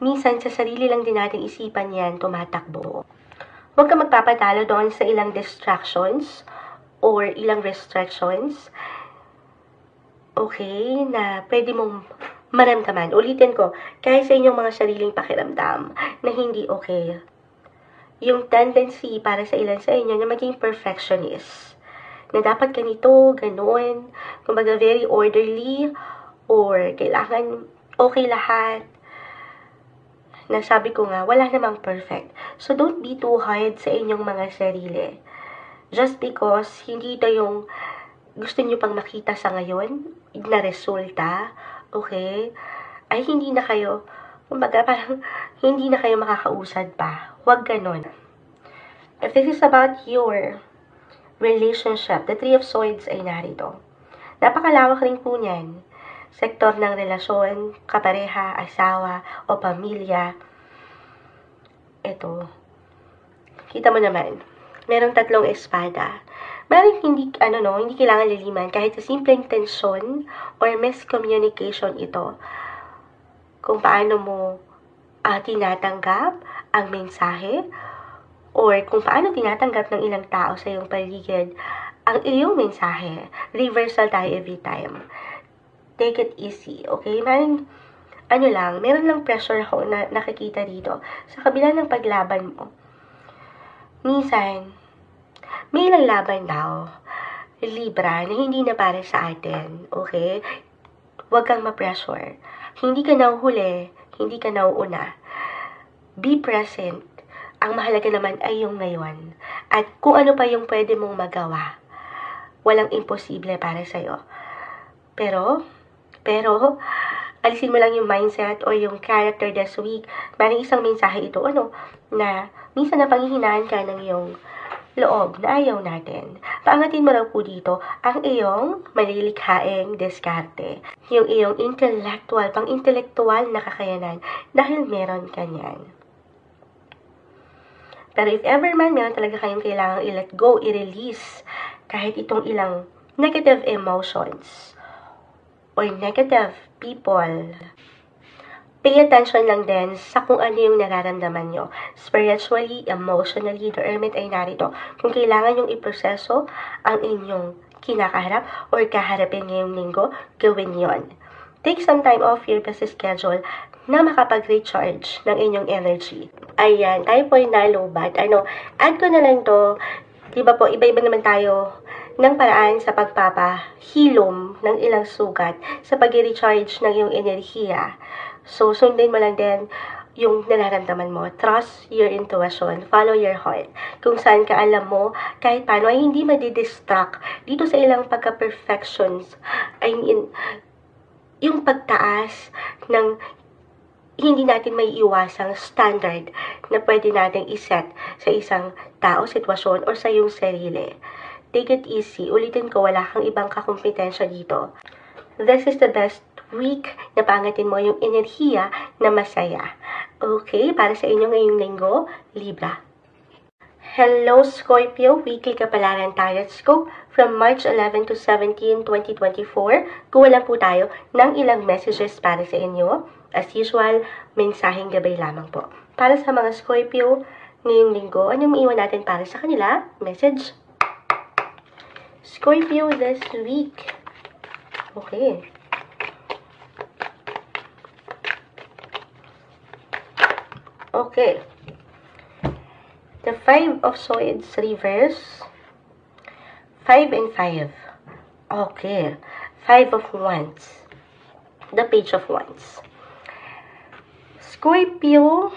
Minsan, sa sarili lang din natin isipan yan, tumatakbo. Huwag ka magpapatalo doon sa ilang distractions or ilang restrictions. Okay, na pwede mong maramdaman. Ulitin ko, kahit sa inyong mga sariling pakiramdam na hindi okay. Yung tendency para sa ilan sa inyo na maging perfectionist. Na dapat ganito, ganoon, kumbaga very orderly, or kailangan okay lahat. Na sabi ko nga, wala namang perfect. So don't be too hard sa inyong mga sarili. Just because hindi ito yung gusto nyo pang makita sa ngayon, na resulta, okay, ay hindi na kayo, kumbaga parang hindi na kayo makakausad pa. Huwag ganon. If this is about your relationship, the Three of Swords ay narito. Napakalawak rin po niyan. Sektor ng relasyon, kapareha, asawa, o pamilya. Ito. Kita mo naman. Merong 3 espada. Maring hindi kailangan liliman kahit sa simpleng tensyon or miscommunication ito. Kung paano mo tinatanggap ang mensahe or kung paano tinatanggap ng ilang tao sa iyong paligid ang iyong mensahe. Reversal tayo every time. Take it easy, okay? Maring, meron lang pressure ako na nakikita dito. Sa kabila ng paglaban mo, minsan, may ilang laban daw, Libra, na hindi na para sa atin, okay? Huwag kang ma-pressure. Hindi ka nauhuli, hindi ka nauuna. Be present. Ang mahalaga naman ay yung ngayon. At kung ano pa yung pwede mong magawa. Walang imposible para sa'yo. Pero, alisin mo lang yung mindset or yung character this week. Maring isang mensahe ito, na minsan na panghihinaan ka ng iyong loob na ayaw natin. Paangatin mo raw po dito ang iyong malilikhaing diskarte. Yung iyong pang-intelektual na kakayanan dahil meron ka niyan. Pero if ever man meron talaga kayong kailangang i-let go, i-release kahit itong ilang negative emotions or negative people, pay attention lang din sa kung ano yung nararamdaman nyo. Spiritually, emotionally, the Hermit ay narito. Kung kailangan yung iproseso ang inyong kinakaharap or kaharapin ngayong linggo, gawin yon. Take some time off your busy schedule na makapag-recharge ng inyong energy. Ayan, tayo po ay nalobat. Add ko na lang to. Diba po, iba-iba naman tayo ng paraan sa pagpapahilom ng ilang sugat sa pag-recharge ng iyong enerhiya. So, sundin mo lang din yung nararamdaman mo. Trust your intuition. Follow your heart. Kung saan ka alam mo, kahit paano ay hindi madidistract dito sa ilang pagka-perfections. I mean, yung pagtaas ng hindi natin may iwasang standard na pwede natin iset sa isang tao, sitwasyon, or sa iyong sarili. Take it easy. Ulitin ko, wala kang ibang kakumpetensya dito. This is the best week na pangatin mo yung enerhiya na masaya. Okay, para sa inyo ngayong linggo, Libra. Hello, Scorpio. Weekly kapalaran tarot scope from March 11 to 17, 2024. Kuha lang po tayo ng ilang messages para sa inyo. As usual, mensaheng gabay lamang po. Para sa mga Scorpio, ngayong linggo, anong maiwan natin para sa kanila? Message. Scorpio this week. Okay. Okay. The 5 of Swords reverse. 5 and 5. Okay. 5 of Wands. The Page of Wands. Scorpio,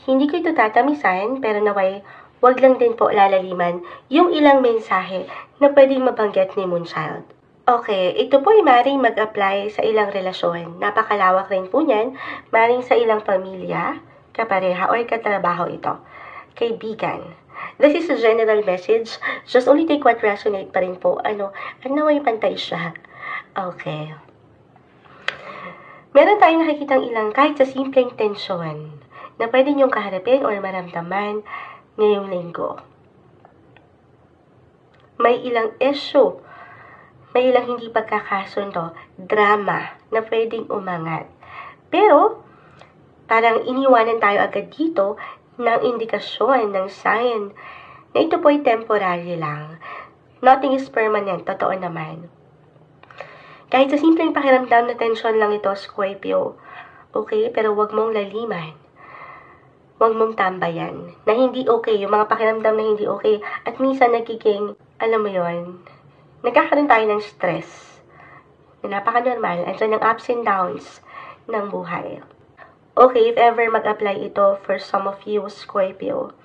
hindi ko ito tatamisan, pero naway, wag lang din po lalaliman yung ilang mensahe na pwedeng mabanggit ni Moonchild. Okay, ito po ay maring mag-apply sa ilang relasyon. Napakalawak rin po niyan, maring sa ilang pamilya, kapareha, o katrabaho ito. Kaibigan. This is a general message. Just only take what resonate pa rin po. Naway pantay siya. Okay. Meron tayong nakikitang ilang kahit sa simpleng tensyon na pwede niyong kaharapin or maramdaman ngayong linggo. May ilang issue, may ilang hindi pagkakasundo, drama na pwedeng umangat. Pero, parang iniwanan tayo agad dito ng indikasyon, ng sign na ito po ay temporary lang. Nothing is permanent, totoo naman. Kahit sa simpleng pakiramdam na tension lang ito, Scorpio, okay? Pero wag mong laliman. Wag mong tambayan. Na hindi okay, yung mga pakiramdam na hindi okay. At minsan nagiging, alam mo yon, nagkakaroon tayo ng stress. Na napaka-normal. Andyan ang ups and downs ng buhay. Okay, if ever mag-apply ito for some of you, Scorpio,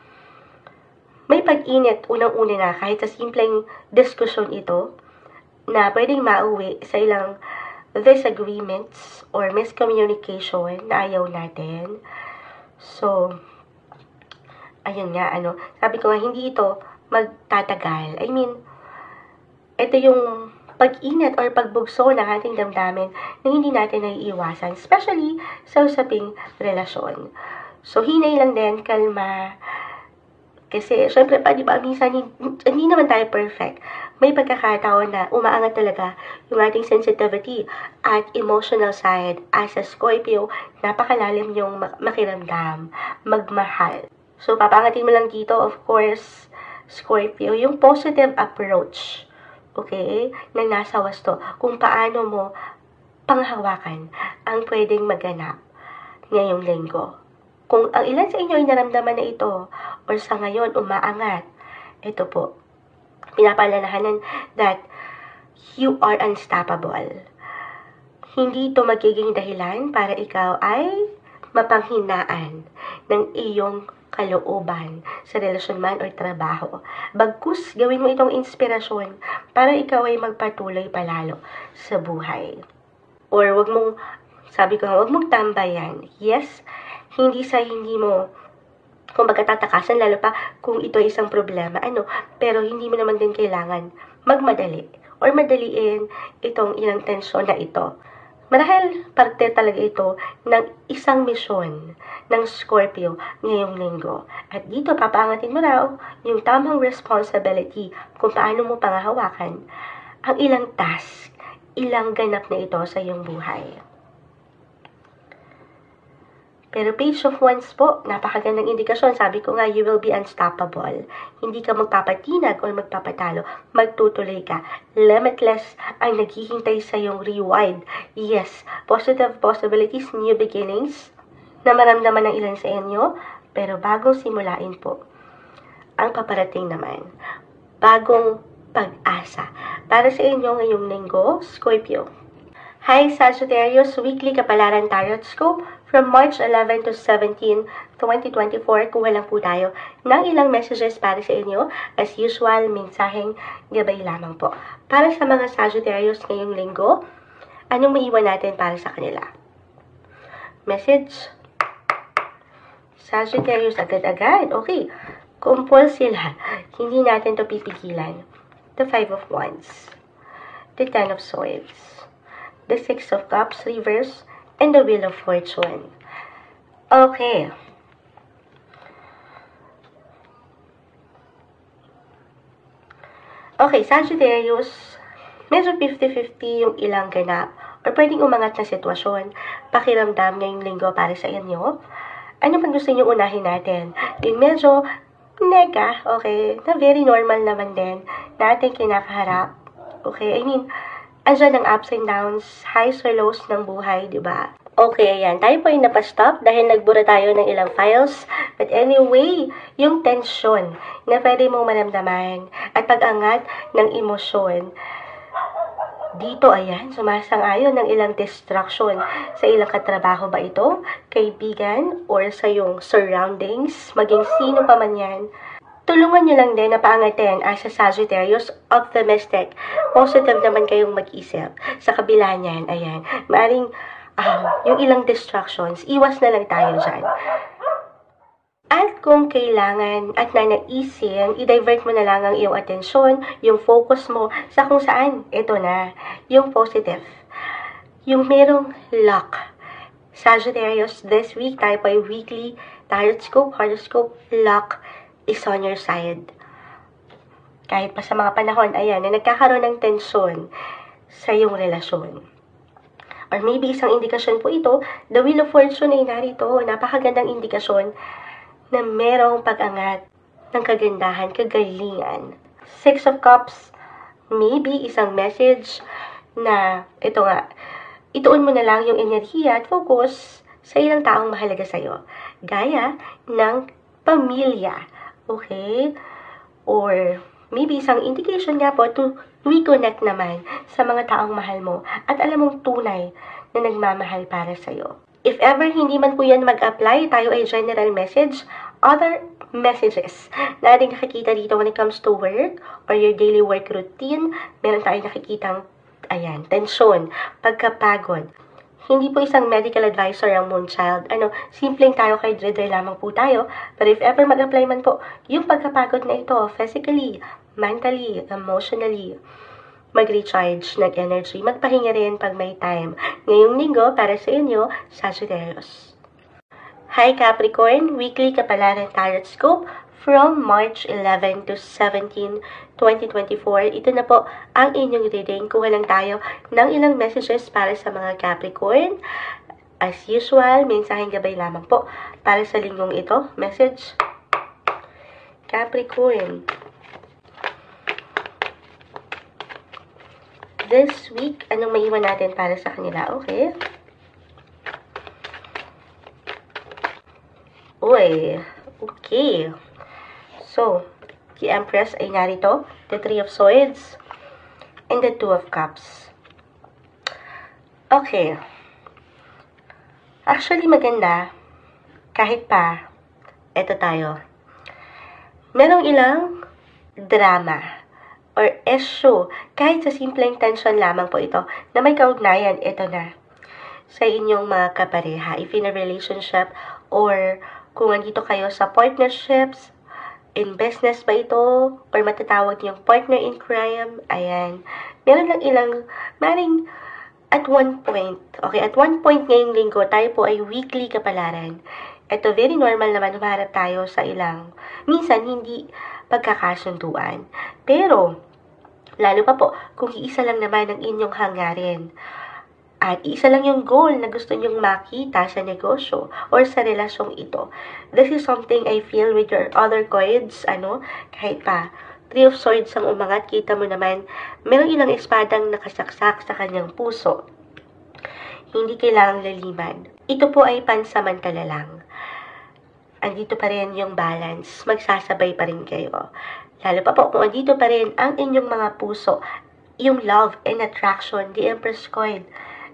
may pag-init unang-una na kahit sa simpleng diskusyon ito, na pwedeng mauwi sa ilang disagreements or miscommunication na ayaw natin. So, ayun nga, sabi ko nga, hindi ito magtatagal. I mean, ito yung pag-init or pagbugso ng ating damdamin na hindi natin naiiwasan, especially sa usaping relasyon. So, hinay lang din, kalma. Kasi, syempre pa, di ba, minsan, hindi naman tayo perfect. May pagkakataon na umaangat talaga yung ating sensitivity at emotional side. As a Scorpio, napakalalim yung makiramdam, magmahal. So, papangatin mo lang dito, of course, Scorpio, yung positive approach, okay, na nasa wasto, kung paano mo panghawakan ang pwedeng maganap ngayong linggo. Kung ang ilan sa inyo ay naramdaman na ito, or sa ngayon umaangat, ito po, pinapaalalahanan that you are unstoppable. Hindi ito magiging dahilan para ikaw ay mapanghinaan ng iyong kalooban sa relasyon man o trabaho. Bagkus, gawin mo itong inspirasyon para ikaw ay magpatuloy palalo sa buhay. Or wag mong, sabi ko nga, wag mong tambayan. Yes, hindi mo, kung tatakasan, lalo pa kung ito ay isang problema, pero hindi mo naman din kailangan magmadali or madaliin itong ilang tensyon na ito. Marahil parte talaga ito ng isang misyon ng Scorpio ngayong linggo. At dito, papaangatin mo raw yung tamang responsibility kung paano mo pangahawakan ang ilang task, ilang ganap na ito sa iyong buhay. Pero Page of Wands po, napakagandang indikasyon. Sabi ko nga, you will be unstoppable. Hindi ka magpapatinag o magpapatalo. Magtutuloy ka. Limitless ang naghihintay sa iyong reward. Yes, positive possibilities, new beginnings, na maramdaman ng ilan sa inyo. Pero bagong simulain po, ang paparating naman, bagong pag-asa. Para sa inyo ngayong linggo, Scorpio. Hi Sagittarius, weekly kapalaran tarot scope from March 11 to 17, 2024. Kuha lang po tayo ng ilang messages para sa inyo. As usual, mensaheng gabay lamang po. Para sa mga Sagittarius ngayong linggo, anong maiwan natin para sa kanila? Message. Sagittarius, agad-agad. Okay. Kumpul sila. Hindi natin to pipigilan. The Five of Wands. The Ten of Swords. The Six of Cups, reverse, and the Wheel of Fortune. Okay. Okay, Sagittarius, medyo 50-50 yung ilang ganap or pwedeng umangat na sitwasyon, pakiramdam ngayong linggo para sa inyo. Ano man gusto niyo unahin natin? Yung medyo nega, okay, na very normal naman din na ating kinakaharap. Okay, I mean, andyan ang ups and downs, highs or lows ng buhay, di ba? Okay, ayan. Tayo po ay napastop dahil nagbura tayo ng ilang files. But anyway, yung tension na pwede mong maramdaman at pag-angat ng emosyon, dito, ayan, sumasang-ayon ng ilang distraction sa ilang katrabaho ba ito, kaibigan, or sa iyong surroundings, maging sino pa man yan. Tulungan nyo lang din na paangatin as a Sagittarius, optimistic. Positive naman kayong mag-isip. Sa kabila niyan, ayan, maaring yung ilang distractions, iwas na lang tayo dyan. At kung kailangan at nanaisin, i-divert mo na lang ang iyong atensyon, yung focus mo sa kung saan. Ito na, yung positive. Yung merong luck. Sagittarius, this week tayo po ay weekly tarot scope, horoscope, luck is on your side. Kahit pa sa mga panahon, ayan, na nagkakaroon ng tensyon sa iyong relasyon. Or maybe isang indikasyon po ito, the Wheel of Fortune ay narito, napakagandang indikasyon na merong pag-angat ng kagandahan, kagalingan. Six of Cups, maybe isang message na, ito nga, ituon mo na lang yung enerhiya at focus sa ilang taong mahalaga sa'yo. Gaya ng pamilya. Okay? Or maybe isang indication nga po to reconnect naman sa mga taong mahal mo at alam mong tunay na nagmamahal para sa'yo. If ever hindi man po yan mag-apply, tayo ay general message, other messages na ating nakikita dito when it comes to work or your daily work routine, meron tayong nakikitang, ayan, tensyon, pagkapagod. Hindi po isang medical advisor ang Moonchild. Simpleng tayo kay dreader lamang po tayo. But if ever mag-apply man po, yung pagkapagod na ito, physically, mentally, emotionally, mag-recharge ng energy. Magpahinga rin pag may time. Ngayong linggo, para sa inyo, Sagittarius. Hi Capricorn, weekly Kapalaran Tarot Scope from March 11 to 17, 2024. Ito na po ang inyong reading. Kuha lang tayo ng ilang messages para sa mga Capricorn. As usual, mensaheng gabay lamang po para sa linggong ito. Message, Capricorn. This week, anong maiwan natin para sa kanila? Okay. Uy, okay. So, the Empress ay narito, the Three of Swords, and the Two of Cups. Okay. Actually, maganda. Kahit pa, eto tayo. Merong ilang drama or issue, kahit sa simpleng tension lamang po ito, na may kaugnayan, ito na, sa inyong mga kapareha. If in a relationship, or kung andito kayo sa partnerships, in business ba ito, or matatawag niyong partner in crime, ayan. Meron lang ilang, maring at one point ngayong linggo, tayo po ay weekly kapalaran. Ito, very normal naman, humarap tayo sa ilang, minsan hindi pagkakasunduan. Pero, lalo pa po, kung iisa lang naman ang inyong hangarin, at isa lang yung goal na gusto nyong makita sa negosyo or sa relasyong ito. This is something I feel with your other cards, kahit pa, Three of Swords ang umangat, kita mo naman, meron ilang espadang nakasaksak sa kanyang puso. Hindi kailangang laliman. Ito po ay pansamantala lang. Andito pa rin yung balance, magsasabay pa rin kayo. Lalo pa po kung andito pa rin ang inyong mga puso, yung love and attraction, the Empress coin,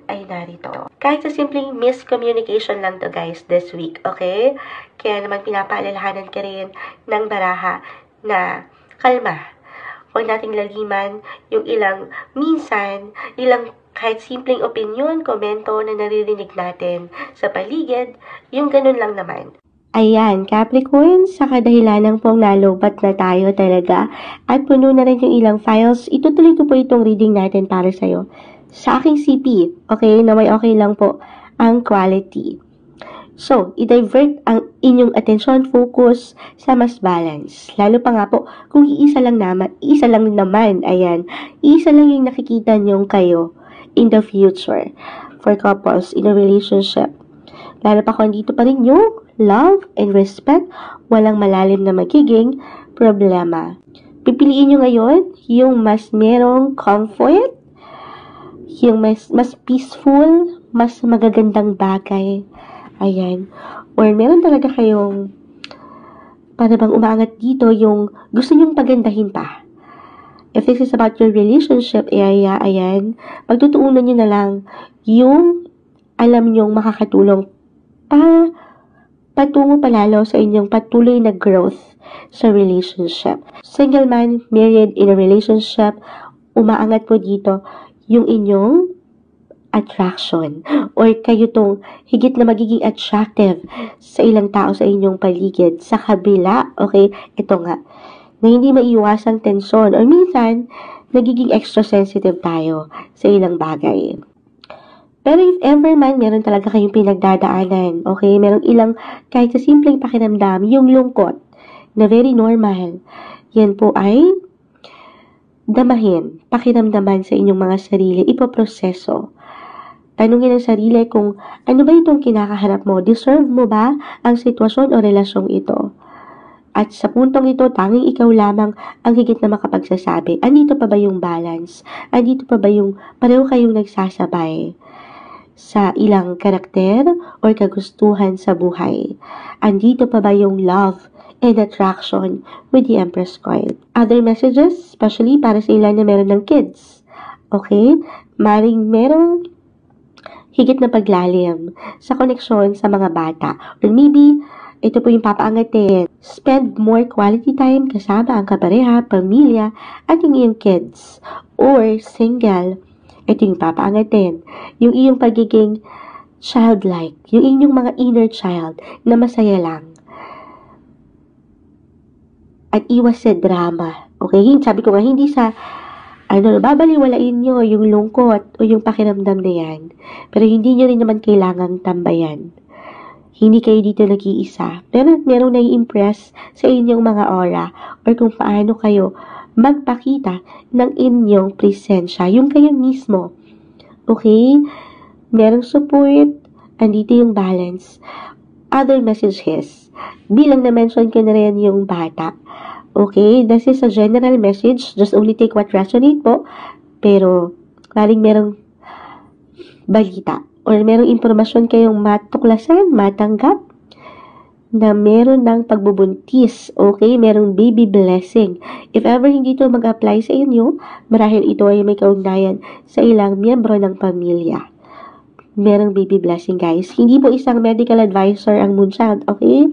ay narito. Kahit sa simpleng miscommunication lang to guys this week, okay? Kaya naman pinapaalalahanan ka rin ng baraha na kalma. Huwag nating laliman yung minsan, ilang kahit simpleng opinion, komento na naririnig natin sa paligid, yung ganun lang naman. Ayan, Capricorn, sa kadahilanang pong nalobat na tayo talaga at puno na rin yung ilang files, itutuloy ko po itong reading natin para sa'yo. Sa aking CP, okay, na may okay lang po ang quality. So, i-divert ang inyong attention, focus sa mas balance. Lalo pa nga po, kung iisa lang naman, ayan, iisa lang yung nakikita nyong kayo in the future for couples in a relationship. Lalo pa kung dito pa rin yung love and respect, walang malalim na magiging problema. Pipiliin nyo ngayon yung mas merong comfort, yung mas peaceful, mas magagandang bagay. Ayan. Or meron talaga kayong para bang umaangat dito yung gusto nyong pagandahin pa. If this is about your relationship area, ayan, pagtutuunan nyo na lang yung alam nyong makakatulong patungo palalo sa inyong patuloy na growth sa relationship. Single man, married, in a relationship, umaangat po dito yung inyong attraction or kayo tong higit na magiging attractive sa ilang tao sa inyong paligid. Sa kabila, okay, ito nga, na hindi maiiwasang tensyon or minsan, nagiging extra sensitive tayo sa ilang bagay. Pero if ever man, meron talaga kayong pinagdadaanan, okay, meron ilang, kahit sa simpleng pakiramdam, yung lungkot, na very normal, yan po ay damahin, pakiramdaman sa inyong mga sarili, ipoproseso. Tanungin ang sarili kung ano ba itong kinakaharap mo, deserve mo ba ang sitwasyon o relasyong ito? At sa puntong ito, tanging ikaw lamang ang higit na makapagsasabi, andito pa ba yung balance? Andito pa ba yung pareho kayong nagsasabay sa ilang karakter o kagustuhan sa buhay? Andito pa ba yung love and attraction with the Empress coin? Other messages, especially para sa ilan na meron ng kids. Okay? Maring merong higit na paglalim sa koneksyon sa mga bata. Or maybe, ito po yung papaangatin. Spend more quality time kasama ang kapareha, pamilya, at yung iyong kids. Or single, ito yung papaangatin. Yung iyong pagiging childlike. Yung inyong mga inner child na masaya lang. At iwas sa drama. Okay? Sabi ko nga, hindi sa babaliwalain nyo yung lungkot o yung pakiramdam na yan. Pero hindi nyo rin naman kailangang tambayan. Hindi kayo dito nag-iisa. Pero merong nai-impress sa inyong mga aura or kung paano kayo magpakita ng inyong presensya. Yung kayo mismo. Okay? Merong support. Andito yung balance. Other messages. Bilang na-mention ko na rin yung bata. Okay? This is a general message. Just only take what resonate po. Pero, maring merong balita or merong impormasyon kayong matuklasan, matanggap na meron ng pagbubuntis, okay? Merong baby blessing. If ever hindi ito mag-apply sa inyo, marahil ito ay may kaugnayan sa ilang miyembro ng pamilya. Merong baby blessing, guys. Hindi po isang medical advisor ang Moonchild, okay?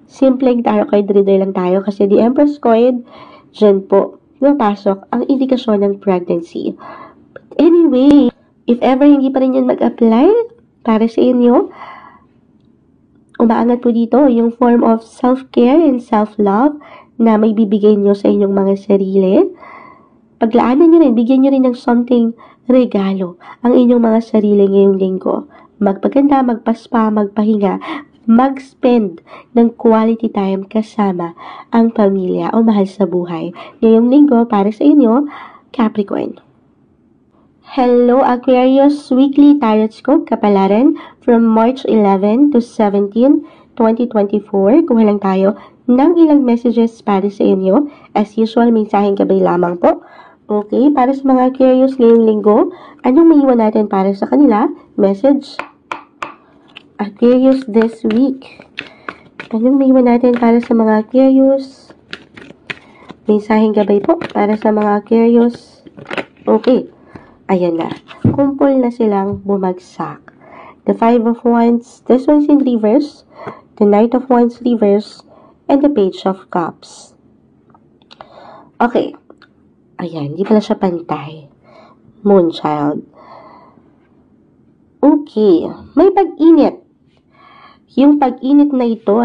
Simpleng tarot card reader lang tayo kasi the Empress Coin, dyan po, napasok ang indikasyon ng pregnancy. Anyway, if ever hindi pa rin yan mag-apply para sa inyo, umaangat po dito yung form of self-care and self-love na may bibigay nyo sa inyong mga sarili. Paglaanan nyo rin, bigyan nyo rin ng something regalo ang inyong mga sarili ngayong linggo. Magpaganda, magpaspa, magpahinga, mag-spend ng quality time kasama ang pamilya o mahal sa buhay. Ngayong linggo para sa inyo, Capricorn. Hello Aquarius Weekly Tarot Scope Kapalaran from March 11 to 17, 2024. Kuha lang tayo ng ilang messages para sa inyo. As usual, mensaheng gabay lamang po. Okay, para sa mga Aquarius ngayong linggo, anong maiwan natin para sa kanila? Message. Aquarius this week. Anong maiwan natin para sa mga Aquarius? Mensaheng gabay po para sa mga Aquarius. Okay. Ayan na. Kumpol na silang bumagsak. The Five of Wands, this one's in reverse. The Knight of Wands reverse. And the Page of Cups. Okay. Ayan, di pala siya pantay. Moonchild. Okay. May pag-init. Yung pag-init na ito,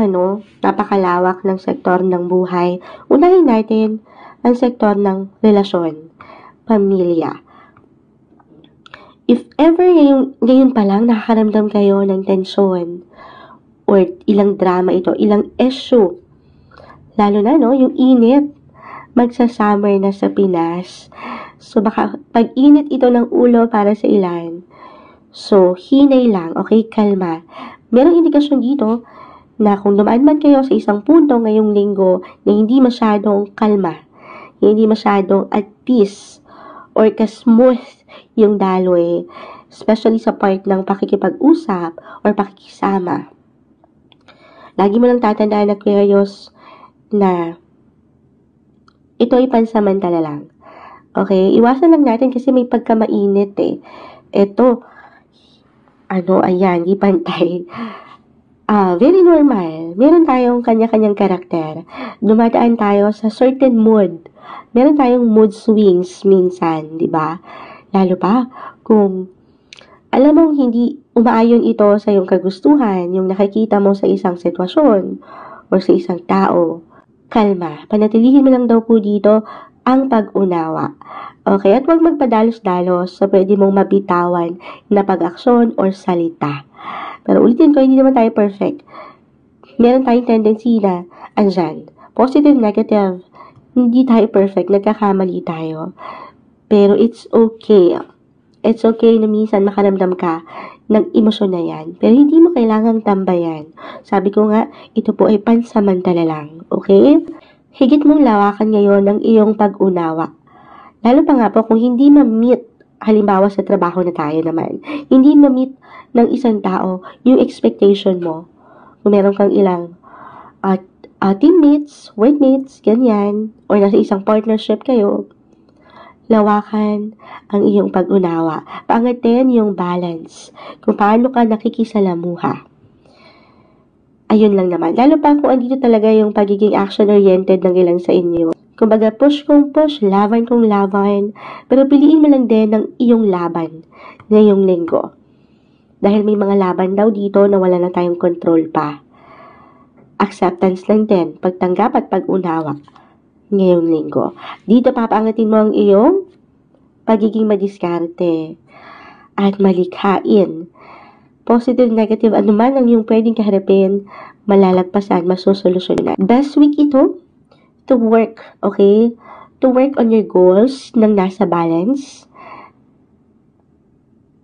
napakalawak ng sektor ng buhay. Unahin natin ang sektor ng relasyon, pamilya. If ever ngayon pa lang nakakaramdam kayo ng tensyon or ilang drama ito, ilang issue, lalo na yung init, magsa-summer na sa Pinas. So baka pag-init ito ng ulo para sa ilan. So hinay lang, okay, kalma. Merong indikasyon dito na kung dumaan man kayo sa isang punto ngayong linggo na hindi masyadong kalma, hindi masyadong at peace, or ka-smooth yung daloy, especially sa part ng pakikipag-usap or pakikisama. Lagi mo lang tatandaan, Aquarius, na ito ay pansamantala lang. Okay? Iwasan lang natin kasi may pagkamainit eh. Ito, ayan, di pantay. Very normal. Meron tayong kanya-kanyang karakter. Dumadaan tayo sa certain mood. Meron tayong mood swings minsan, di ba? Lalo pa kung alam mong hindi umaayon ito sa iyong kagustuhan, yung nakikita mo sa isang sitwasyon o sa isang tao. Kalma. Panatilihin mo lang daw po dito ang pag-unawa. Okay? At huwag magpadalos-dalos sa pwede mong mabitawan na pag-aksyon or salita. Pero ulitin ko, hindi naman tayo perfect. Meron tayong tendency na, positive, negative, hindi tayo perfect, nagkakamali tayo. Pero it's okay. It's okay na minsan makaramdam ka ng emosyon na yan. Pero hindi mo kailangang tambayan. Sabi ko nga, ito po ay pansamantala lang. Okay? Higit mong lawakan ngayon ng iyong pag-unawa. Lalo pa nga po kung hindi ma-meet, halimbawa sa trabaho na tayo naman, hindi ma-meet ng isang tao yung expectation mo. Kung meron kang ilang teammates, workmates, ganyan, or nasa isang partnership kayo, lawakan ang iyong pag-unawa. Paangatin yung balance. Kung paano ka nakikisalamuha. Ayun lang naman. Lalo pa kung andito talaga yung pagiging action-oriented ng ilan sa inyo. Kumbaga, push kung push, laban kung laban. Pero piliin mo lang din ng iyong laban ngayong linggo. Dahil may mga laban daw dito na wala na tayong control pa. Acceptance lang din, pagtanggap at pag-unawa ngayong linggo. Dito papaangatin mo ang iyong pagiging madiskarte at malikhain Positive, negative, anuman ang yung pwedeng kaharapin, malalagpasan, masusolusyonan. Best week ito to work, okay? To work on your goals nang nasa balance,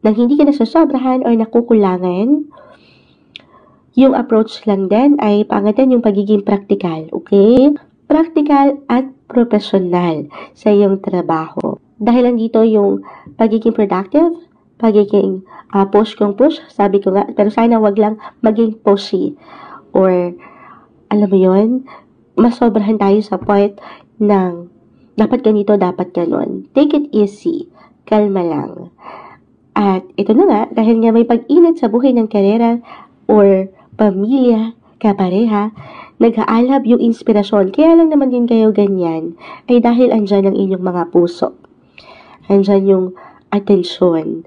nang hindi ka nasasobrahan or nakukulangan. Yung approach lang din ay pangatan yung pagiging practical, okay? Practical at professional sa iyong trabaho. Dahil nandito yung pagiging productive, pagiging push kung push, sabi ko nga, pero sana wag lang maging pushy. Or, alam mo yun, masobrahan tayo sa point ng dapat ganito, dapat ganon. Take it easy. Kalma lang. At ito na nga, dahil nga may pag-init sa buhay ng karera or pamilya, kapareha, nag-aalab yung inspirasyon. Kaya lang naman din kayo ganyan ay dahil andyan ang inyong mga puso. Andyan yung atensyon.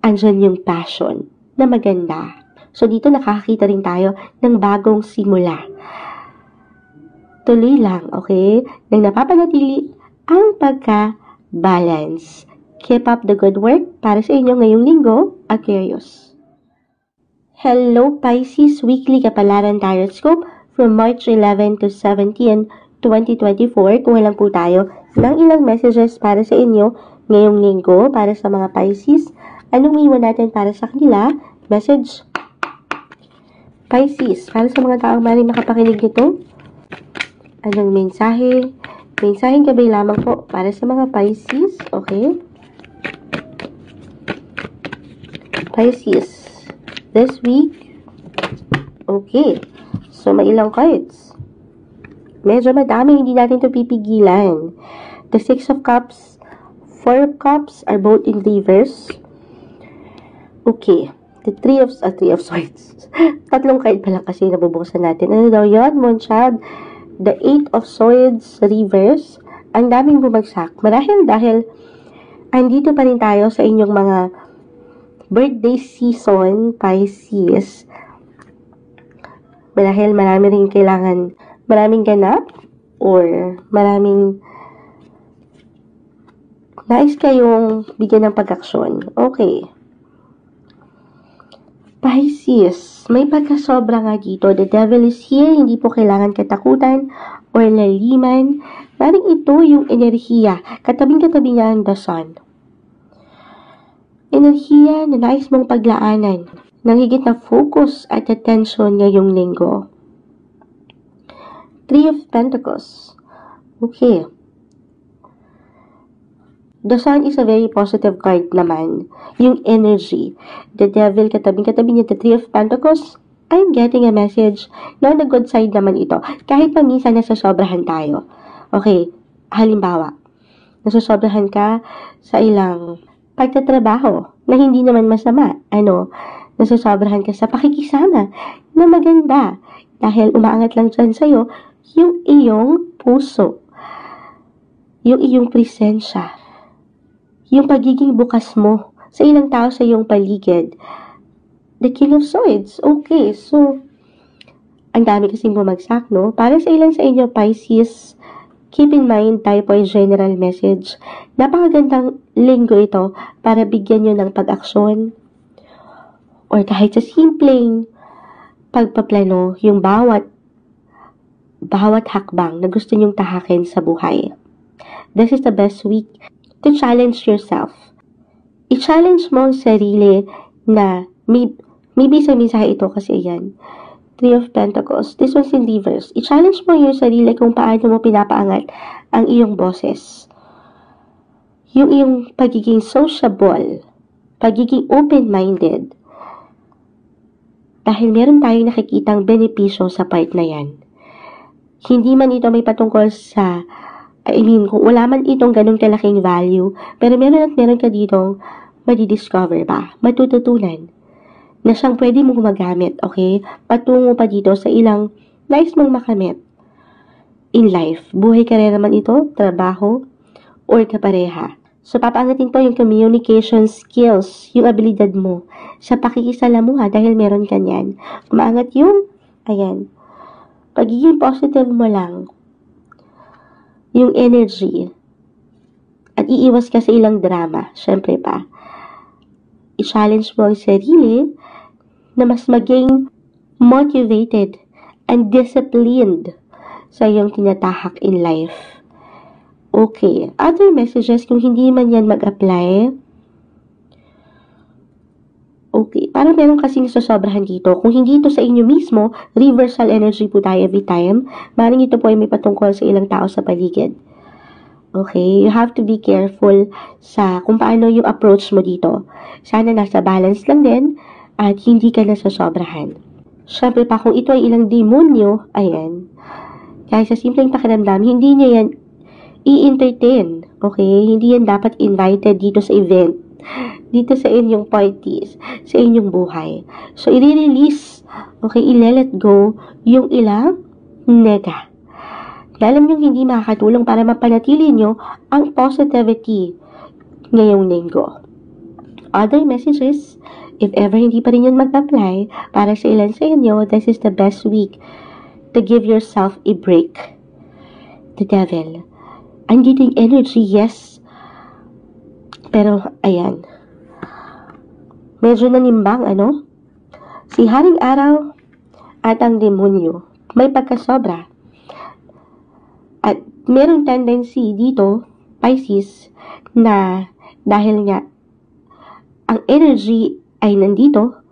Andyan yung passion na maganda. So dito nakakita rin tayo ng bagong simula. Tuloy lang, okay? Nang napapanatili ang pagka-balance. Keep up the good work para sa inyo ngayong linggo, Aquarius. Hello Pisces, weekly kapalaran tarot scope from March 11 to 17, 2024. Kuha lang po tayo ng ilang messages para sa inyo ngayong linggo para sa mga Pisces. Anong iwan natin para sa kanila? Message Pisces, para sa mga taong maaaring makapakinig nito. Anong mensahe? Mensaheng gabay lamang po para sa mga Pisces, okay? Pisces, this week, okay. So, may ilang cards. Medyo madami, hindi natin ito pipigilan. The Six of Cups, Four of Cups are both in reverse. Okay. The Three of Swords. Tatlong card pa lang kasi nabubuksan natin. Ano daw yun, Moonchild? The Eight of Swords, reverse. Ang daming bumagsak. Marahil dahil andito pa rin tayo sa inyong mga birthday season, Pisces. Marahil marami rin kailangan, maraming ganap or maraming nais kayong bigyan ng pag-aksyon. Okay. Pisces, may pagkasobra nga dito. The devil is here. Hindi po kailangan katakutan or laliman. Maring ito yung enerhiya. Katabing-katabi niya ang the sun. Enerhiya na nais mong paglaanan ng higit na focus at attention ngayong linggo. Three of Pentacles. Okay. The sun is a very positive card naman. Yung energy. The devil, katabing-katabi niya, the Three of Pentacles. I'm getting a message na the good side naman ito. Kahit pa minsan nasasobrahan tayo. Okay, halimbawa, nasasobrahan ka sa ilang pagtatrabaho na hindi naman masama. Nasasobrahan ka sa pakikisama na maganda. Dahil umaangat lang dyan sa'yo yung iyong puso. Yung iyong presensya. Yung pagiging bukas mo sa ilang tao sa iyong paligid. The King of Swords. Okay, so, ang dami kasing bumagsak, no? Para sa ilang sa inyo, Pisces, keep in mind, tayo po ay general message. Napakagandang linggo ito para bigyan nyo ng pag-aksyon. Or kahit sa simpleng pagpaplano, yung bawat hakbang na gusto nyong tahakin sa buhay. This is the best week to challenge yourself. I-challenge mo ang sarili na maybe sa mensahe ito kasi yan. Three of Pentacles. This one's in reverse. I-challenge mo yung sarili kung paano mo pinapaangat ang iyong boses. Yung iyong pagiging sociable. Pagiging open-minded. Dahil meron tayong nakikitang benepisyo sa part na yan. Hindi man ito may patungkol sa kung wala man itong ganun kalaking value, pero meron ka ditong madidiscover pa, matututunan, na siyang pwede mong magamit, okay? Patungo pa dito sa ilang nais mong makamit in life. Buhay karera man ito, trabaho, or kapareha. So, papaangatin to yung communication skills, yung abilidad mo sa pakikisalamuha dahil meron ka niyan. Umaangat yung, pagiging positive mo lang, yung energy, at iiwas ka sa ilang drama, syempre pa. i-challenge mo ang sarili na mas maging motivated and disciplined sa iyong tinatahak in life. Okay, other messages, kung hindi man yan mag-apply, okay, parang meron kasing sasobrahan dito. Kung hindi ito sa inyo mismo, reversal energy po tayo every time. Maring ito po ay may patungkol sa ilang tao sa paligid. Okay, you have to be careful sa kung paano yung approach mo dito. Sana nasa balance lang din at hindi ka nasasobrahan. Siyempre pa, kung ito ay ilang demonyo, ayan, kahit sa simpleng pakiramdam, hindi niya yan i-entertain. Okay, hindi yan dapat invited dito sa event, dito sa inyong parties, sa inyong buhay. So, i-release, okay, i-let go yung ilang nega. Alam nyo, hindi makakatulong para mapanatili nyo ang positivity ngayong linggo. Other messages, if ever hindi pa rin yun mag-apply, para sa ilan sa inyo, this is the best week to give yourself a break. The devil. Andito yung energy, yes. Pero, ayan. Medyo nanimbang, ano? Si Haring Araw at ang demonyo may pagkasobra. At merong tendency dito, Pisces, na dahil nga ang energy ay nandito,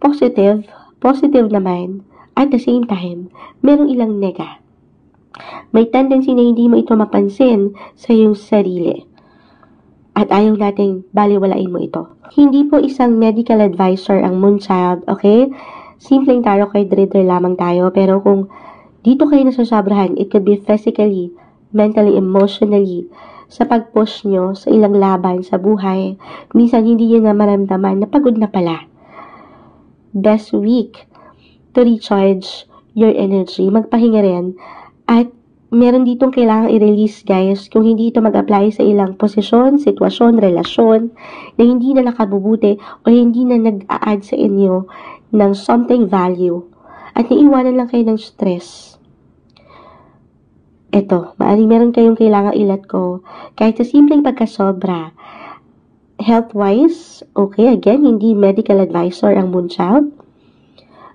positive naman, at the same time, merong ilang nega. May tendency na hindi mo ito mapansin sa iyong sarili. At ayaw nating baliwalain mo ito. Hindi po isang medical advisor ang Moonchild, okay? Simpleng tarot card reader lamang tayo, pero kung dito kayo nasasobrahan, it could be physically, mentally, emotionally, sa pag-push nyo sa ilang laban sa buhay. Minsan hindi nyo na maramdaman na pagod na pala. Best week to recharge your energy. Magpahinga rin. At meron ditong kailangang i-release, guys, kung hindi ito mag-apply sa ilang posisyon, sitwasyon, relasyon, na hindi na nakabubuti o hindi na nag-a-add sa inyo ng something value. At naiwanan lang kayo ng stress. Eto, maaaring meron kayong kailangang i-let go. Kahit sa simpleng pagkasobra. Health-wise, okay, again, hindi medical advisor ang Moonchild.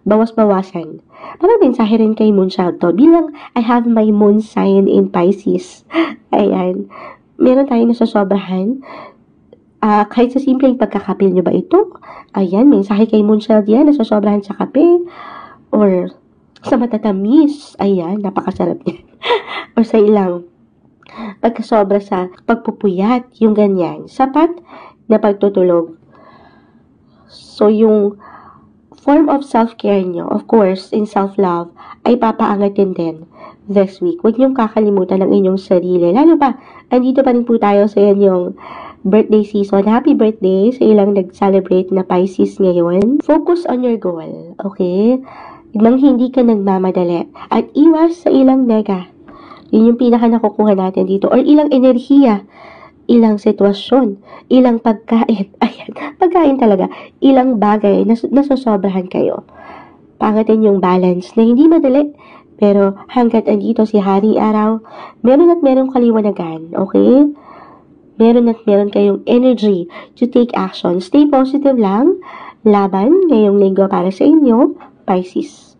Bawas-bawasan. Parang mensahe rin kay Moonchild to. Bilang I have my moon sign in Pisces. Ayan. Meron tayong nasasobrahan. Kahit sa simpleng pagkakapil nyo ba ito? Ayan, mensahe kay Moonchild yan. Nasasobrahan sa kape. Or sa matatamis. Ayan, napakasarap niya. Or sa ilang pagkasobra sa pagpupuyat. Yung ganyan. Sapat na pagtutulog. So, yung form of self-care nyo, of course, in self-love, ay papaangatin din this week. Huwag niyong kakalimutan ang inyong sarili. Lalo pa, andito pa rin po tayo sa inyong birthday season. Happy birthday sa ilang nag-celebrate na Pisces ngayon. Focus on your goal, okay? Nang hindi ka nagmamadali. At iwas sa ilang nega. Yun yung pinaka nakukuha natin dito. Or ilang enerhiya. Ilang sitwasyon, ilang pagkain, ayan, pagkain talaga, ilang bagay na nasosobrahan kayo. Pangatin yung balance na hindi madali, pero hanggat andito si Haring Araw, meron at merong kaliwanagan, okay? Meron at meron kayong energy to take action. Stay positive lang, laban ngayong linggo para sa inyo, Pisces.